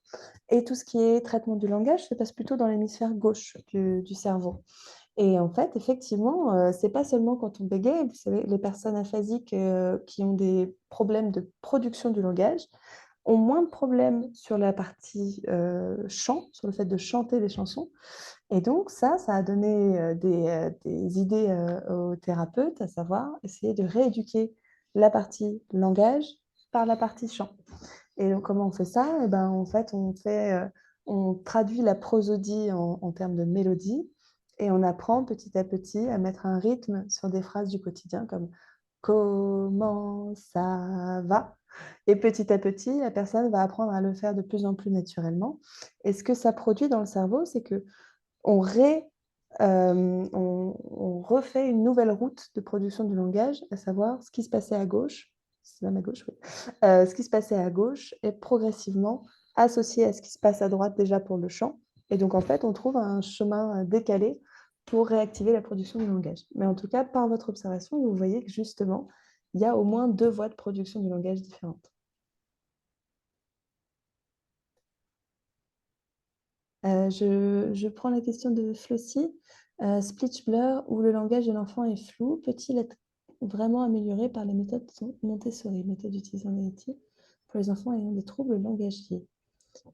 et tout ce qui est traitement du langage se passe plutôt dans l'hémisphère gauche du cerveau. Et en fait, effectivement, c'est pas seulement quand on bégaye, vous savez, les personnes aphasiques qui ont des problèmes de production du langage ont moins de problèmes sur la partie chant, sur le fait de chanter des chansons. Et donc ça a donné des idées aux thérapeutes, à savoir essayer de rééduquer la partie langage par la partie chant. Et donc, comment on fait ça? Eh ben, en fait, on traduit la prosodie en termes de mélodie et on apprend petit à petit à mettre un rythme sur des phrases du quotidien comme comment ça va? Et petit à petit, la personne va apprendre à le faire de plus en plus naturellement. Et ce que ça produit dans le cerveau, c'est que on refait une nouvelle route de production du langage, à savoir ce qui se passait à gauche, c'est même à gauche, oui, ce qui se passait à gauche est progressivement associé à ce qui se passe à droite déjà pour le chant. Et donc, en fait, on trouve un chemin décalé pour réactiver la production du langage. Mais en tout cas, par votre observation, vous voyez que justement, il y a au moins 2 voies de production du langage différentes. Je prends la question de Flossie. Speech blur, où le langage de l'enfant est flou, peut-il être vraiment amélioré par les méthodes Montessori, méthode utilisée en Haïti, pour les enfants ayant des troubles langagiers?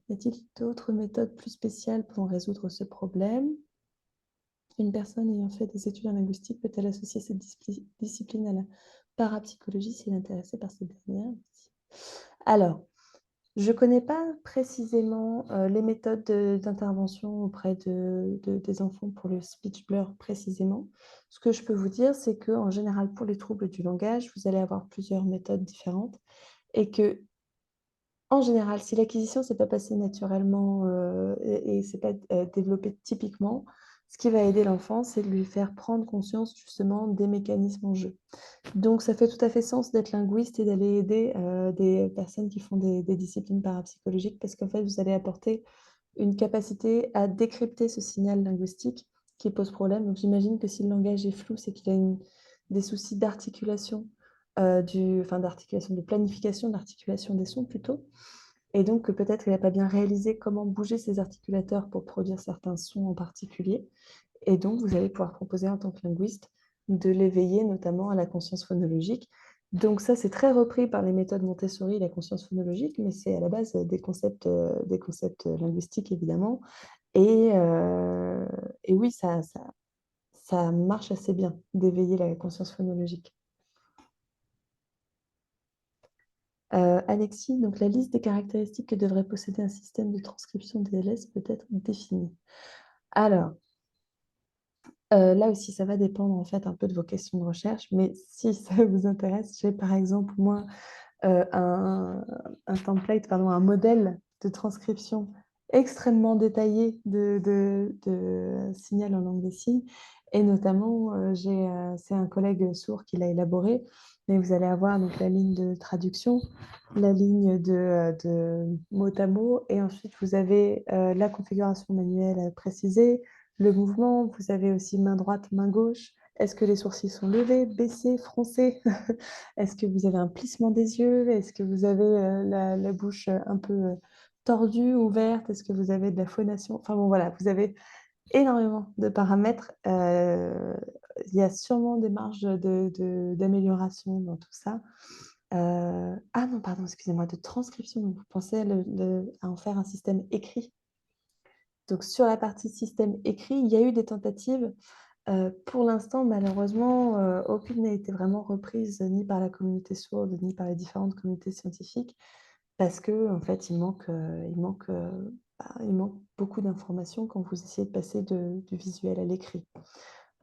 Y a-t-il d'autres méthodes plus spéciales pour résoudre ce problème? Une personne ayant fait des études en linguistique peut-elle associer cette discipline à la parapsychologie si elle est intéressée par cette dernière? Alors, je ne connais pas précisément les méthodes d'intervention auprès des enfants pour le speech blur précisément. Ce que je peux vous dire, c'est qu'en général, pour les troubles du langage, vous allez avoir plusieurs méthodes différentes et que, en général, si l'acquisition ne s'est pas passée naturellement et c'est pas développé typiquement, ce qui va aider l'enfant, c'est de lui faire prendre conscience justement des mécanismes en jeu. Donc, ça fait tout à fait sens d'être linguiste et d'aller aider des personnes qui font des disciplines parapsychologiques parce qu'en fait, vous allez apporter une capacité à décrypter ce signal linguistique qui pose problème. Donc, j'imagine que si le langage est flou, c'est qu'il a des soucis d'articulation, d'articulation, de planification, d'articulation des sons plutôt. Et donc, que peut-être il n'a pas bien réalisé comment bouger ses articulateurs pour produire certains sons en particulier. Et donc, vous allez pouvoir proposer en tant que linguiste de l'éveiller notamment à la conscience phonologique. Donc ça, c'est très repris par les méthodes Montessori, la conscience phonologique, mais c'est à la base des concepts linguistiques, évidemment. Et, euh, et oui, ça marche assez bien d'éveiller la conscience phonologique. Alexis, donc la liste des caractéristiques que devrait posséder un système de transcription DLS peut être définie. Alors, là aussi, ça va dépendre en fait un peu de vos questions de recherche, mais si ça vous intéresse, j'ai par exemple moi un template, pardon, un modèle de transcription extrêmement détaillé de signal en langue des signes, et notamment c'est un collègue sourd qui l'a élaboré, mais vous allez avoir donc la ligne de traduction, la ligne de mot à mot, et ensuite vous avez la configuration manuelle précisée, le mouvement, vous avez aussi main droite, main gauche. Est-ce que les sourcils sont levés, baissés, froncés? Est-ce que vous avez un plissement des yeux? Est-ce que vous avez la bouche un peu tordue, ouverte? Est-ce que vous avez de la phonation? Enfin bon, voilà, vous avez énormément de paramètres. Il y a sûrement des marges d'amélioration dans tout ça. Ah non, pardon, excusez-moi, de transcription. Donc, vous pensez à en faire un système écrit. Donc, sur la partie système écrit, il y a eu des tentatives. Pour l'instant, malheureusement, aucune n'a été vraiment reprise ni par la communauté sourde, ni par les différentes communautés scientifiques, parce que en fait, il manque beaucoup d'informations quand vous essayez de passer du visuel à l'écrit.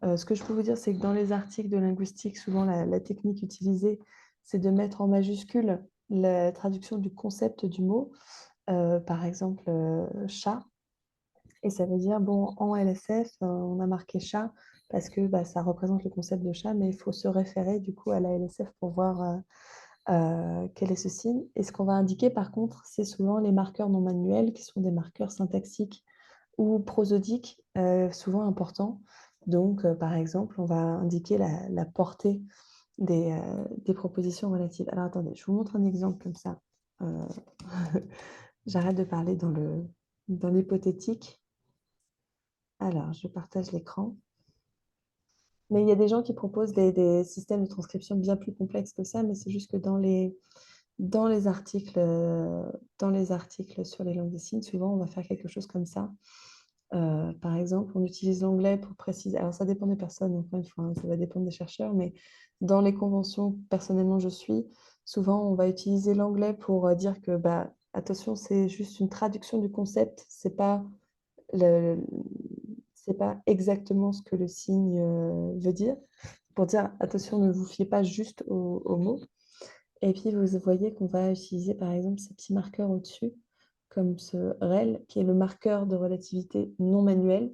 Ce que je peux vous dire, c'est que dans les articles de linguistique, souvent la technique utilisée, c'est de mettre en majuscule la traduction du concept du mot. Par exemple, chat. Et ça veut dire, bon, en LSF, on a marqué chat parce que ça représente le concept de chat, mais il faut se référer du coup à la LSF pour voir quel est ce signe. Et ce qu'on va indiquer par contre, c'est souvent les marqueurs non manuels qui sont des marqueurs syntaxiques ou prosodiques, souvent importants. Donc, par exemple, on va indiquer la portée des propositions relatives. Alors, attendez, je vous montre un exemple comme ça. Euh, J'arrête de parler dans l'hypothétique. Alors, je partage l'écran. Mais il y a des gens qui proposent des systèmes de transcription bien plus complexes que ça, mais c'est juste que dans les articles sur les langues des signes, souvent, on va faire quelque chose comme ça. Par exemple, on utilise l'anglais pour préciser. Alors, ça dépend des personnes, encore une fois, hein, ça va dépendre des chercheurs, mais dans les conventions, personnellement, je suis, Souvent, on va utiliser l'anglais pour dire que, bah, attention, c'est juste une traduction du concept, le, c'est pas exactement ce que le signe veut dire. Pour dire, attention, ne vous fiez pas juste aux mots. Et puis, vous voyez qu'on va utiliser, par exemple, ces petits marqueurs au-dessus, comme ce REL, qui est le marqueur de relativité non manuel.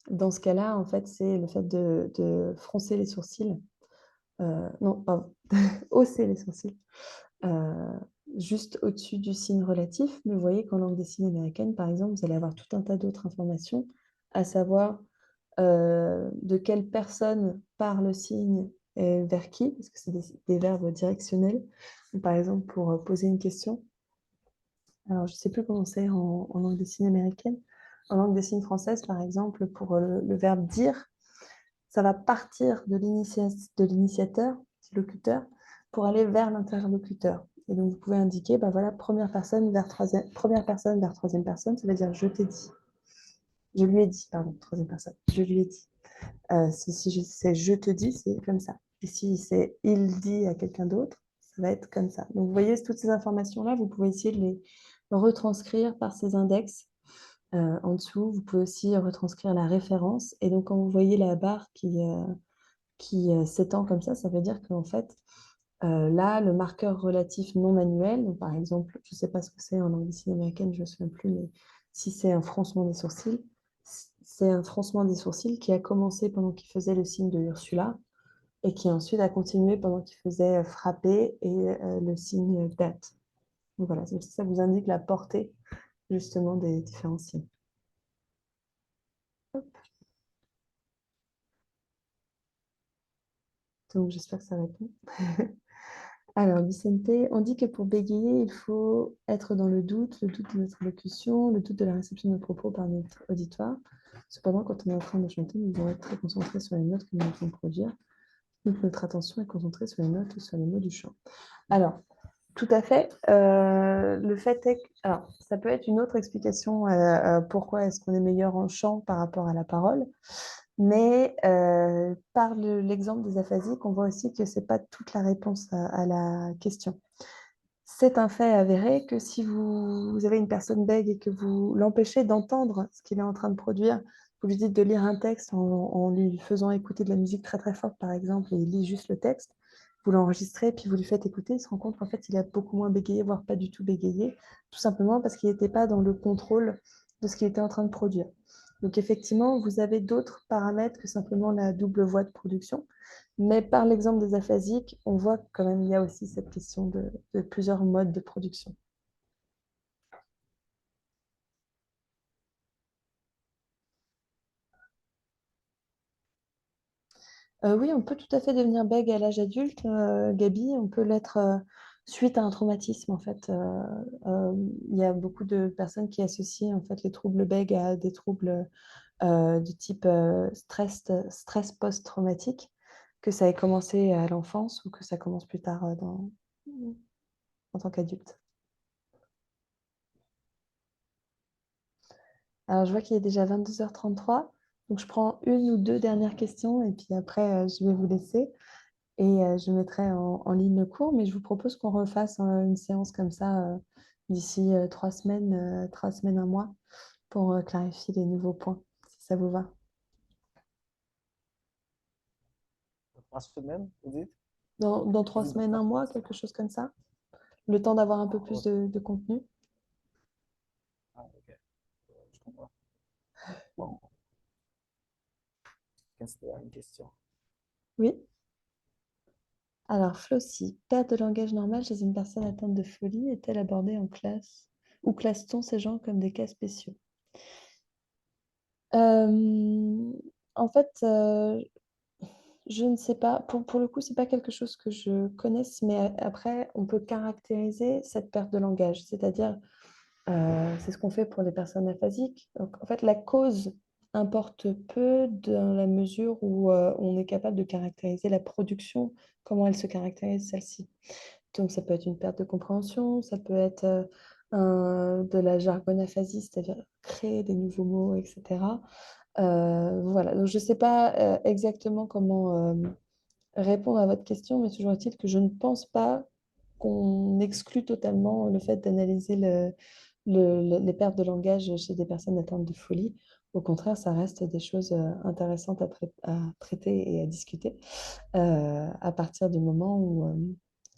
Dans ce cas-là, en fait, c'est le fait de froncer les sourcils. Non, pardon, hausser les sourcils. euh, juste au-dessus du signe relatif. Mais vous voyez qu'en langue des signes américaine, par exemple, vous allez avoir tout un tas d'autres informations, à savoir de quelle personne parle le signe et vers qui, parce que c'est des verbes directionnels. Donc, par exemple, pour poser une question. Alors, je ne sais plus comment c'est en langue des signes américaine. En langue des signes française, par exemple, pour le verbe dire, ça va partir de l'initiateur, du locuteur, pour aller vers l'interlocuteur. Et donc, vous pouvez indiquer, bah voilà, première personne vers troisième personne, ça veut dire je t'ai dit. Je lui ai dit, pardon, troisième personne, je lui ai dit. Si c'est je te dis, c'est comme ça. Et si c'est il dit à quelqu'un d'autre, ça va être comme ça. Donc, vous voyez, toutes ces informations-là, vous pouvez essayer de les retranscrire par ces index en dessous. Vous pouvez aussi retranscrire la référence. Et donc, quand vous voyez la barre qui s'étend comme ça veut dire qu'en fait, là, le marqueur relatif non manuel, donc par exemple, je ne sais pas ce que c'est en langue américaine, je ne me souviens plus, mais si c'est un froncement des sourcils, c'est un froncement des sourcils qui a commencé pendant qu'il faisait le signe de Ursula et qui ensuite a continué pendant qu'il faisait frapper et le signe date. Donc voilà, donc ça vous indique la portée justement des différents signes. Hop. Donc j'espère que ça répond. Alors, Vicente, on dit que pour bégayer, il faut être dans le doute de notre locution, le doute de la réception de nos propos par notre auditoire. Cependant, quand on est en train de chanter, nous devons être très concentrés sur les notes que nous devons produire. Donc, notre attention est concentrée sur les notes ou sur les mots du chant. Alors, tout à fait. Le fait est que, alors, ça peut être une autre explication pourquoi est-ce qu'on est meilleur en chant par rapport à la parole. Mais par l'exemple des aphasiques, on voit aussi que ce n'est pas toute la réponse à la question. C'est un fait avéré que si vous avez une personne bègue et que vous l'empêchez d'entendre ce qu'il est en train de produire, vous lui dites de lire un texte en lui faisant écouter de la musique très très forte, par exemple, et il lit juste le texte, vous l'enregistrez, puis vous lui faites écouter, il se rend compte qu'en fait, il a beaucoup moins bégayé, voire pas du tout bégayé, tout simplement parce qu'il n'était pas dans le contrôle de ce qu'il était en train de produire. Donc effectivement, vous avez d'autres paramètres que simplement la double voix de production. Mais par l'exemple des aphasiques, on voit quand même il y a aussi cette question de plusieurs modes de production. Oui, on peut tout à fait devenir bègue à l'âge adulte, Gabi. On peut l'être suite à un traumatisme, en fait. Il y a beaucoup de personnes qui associent en fait les troubles bègues à des troubles du type stress post-traumatique, que ça ait commencé à l'enfance ou que ça commence plus tard en tant qu'adulte. Alors, je vois qu'il est déjà 22h33, donc je prends une ou deux dernières questions et puis après, je vais vous laisser et je mettrai en ligne le cours, mais je vous propose qu'on refasse une séance comme ça d'ici 3 semaines, un mois, pour clarifier les nouveaux points, si ça vous va. 3 semaines, vous dites? Dans Vous trois dites dans semaines, trois un mois, semaines. quelque chose comme ça, le temps d'avoir un peu Ah, plus ok. de contenu. Ah, ok. Je comprends. Bon, c'était une question. Oui. Alors, Flossie, perte de langage normal chez une personne atteinte de folie est-elle abordée en classe? Ou classe-t-on ces gens comme des cas spéciaux? En fait, je ne sais pas. Pour le coup, c'est pas quelque chose que je connaisse, mais après, on peut caractériser cette perte de langage. C'est-à-dire, c'est ce qu'on fait pour les personnes aphasiques. Donc, en fait, la cause importe peu dans la mesure où on est capable de caractériser la production, comment elle se caractérise, celle-ci. Donc, ça peut être une perte de compréhension, ça peut être de la jargonaphasie, c'est-à-dire créer des nouveaux mots, etc. Voilà, donc je ne sais pas exactement comment répondre à votre question, mais toujours est-il que je ne pense pas qu'on exclut totalement le fait d'analyser les pertes de langage chez des personnes atteintes de folie. Au contraire, ça reste des choses intéressantes à traiter et à discuter à partir du moment où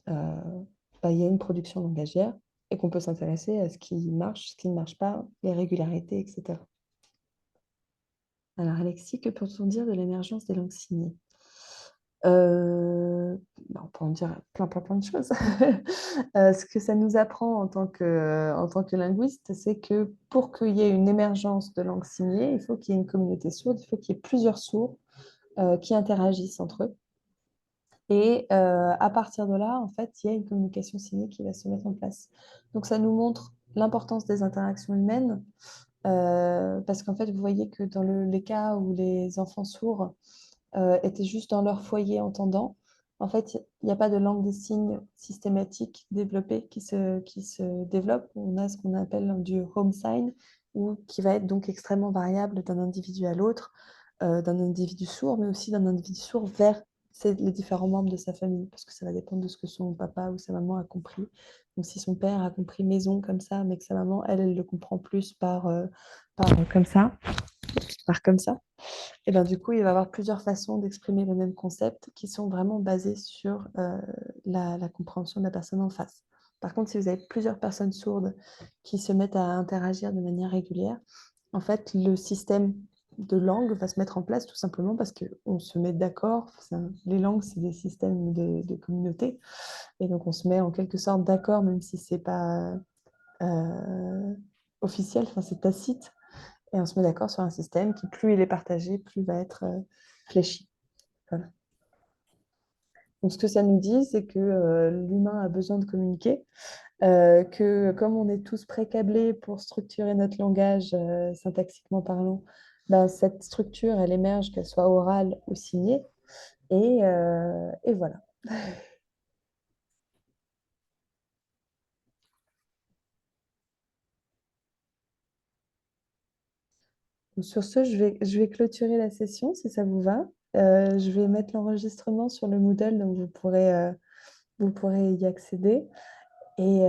il y a une production langagière et qu'on peut s'intéresser à ce qui marche, ce qui ne marche pas, les régularités, etc. Alors, Alexis, que peut-on dire de l'émergence des langues signées? Euh, on peut en dire plein de choses. Ce que ça nous apprend en tant que linguiste, c'est que pour qu'il y ait une émergence de langue signée, il faut qu'il y ait une communauté sourde, il faut qu'il y ait plusieurs sourds qui interagissent entre eux. Et à partir de là, en fait, il y a une communication signée qui va se mettre en place. Donc, ça nous montre l'importance des interactions humaines, parce qu'en fait, vous voyez que dans les cas où les enfants sourds étaient juste dans leur foyer entendant, en fait, il n'y a pas de langue des signes systématique développée qui se développe. On a ce qu'on appelle du home sign, ou qui va être donc extrêmement variable d'un individu à l'autre, d'un individu sourd, mais aussi d'un individu sourd vers les différents membres de sa famille, parce que ça va dépendre de ce que son papa ou sa maman a compris. Donc, si son père a compris maison comme ça, mais que sa maman, elle le comprend plus comme ça, par comme ça, et bien du coup, il va y avoir plusieurs façons d'exprimer le même concept qui sont vraiment basées sur la compréhension de la personne en face. Par contre, si vous avez plusieurs personnes sourdes qui se mettent à interagir de manière régulière, en fait, le système de langue va se mettre en place tout simplement parce qu'on se met d'accord. Les langues, c'est des systèmes de communauté. Et donc, on se met en quelque sorte d'accord, même si ce n'est pas officiel, enfin, c'est tacite. Et on se met d'accord sur un système qui, plus il est partagé, plus va être fléchi. Voilà. Donc, ce que ça nous dit, c'est que l'humain a besoin de communiquer, que comme on est tous précablés pour structurer notre langage syntaxiquement parlant, ben, cette structure, elle émerge, qu'elle soit orale ou signée. Et voilà. Donc, sur ce, je vais clôturer la session, si ça vous va. Je vais mettre l'enregistrement sur le Moodle, donc vous pourrez y accéder. Et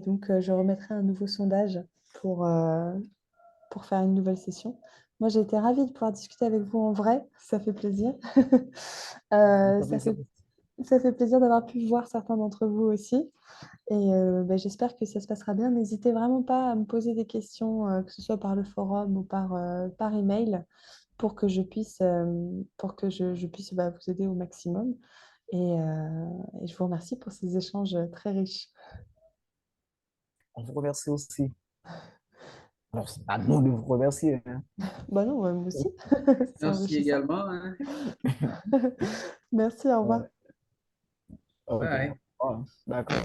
donc, je remettrai un nouveau sondage pour, euh, pour faire une nouvelle session. Moi, j'ai été ravie de pouvoir discuter avec vous en vrai. Ça fait plaisir. Ça Euh, fait ça plaisir. fait, ça fait plaisir d'avoir pu voir certains d'entre vous aussi. Et j'espère que ça se passera bien. N'hésitez vraiment pas à me poser des questions, que ce soit par le forum ou par email, pour que je puisse vous aider au maximum. Et je vous remercie pour ces échanges très riches. On vous remercie aussi. Alors, c'est à nous de vous remercier, hein. Bah non, moi aussi. C'est Merci enrichissant. également, hein. Merci, au revoir. Ouais. Ok. Bye. Ouais, d'accord.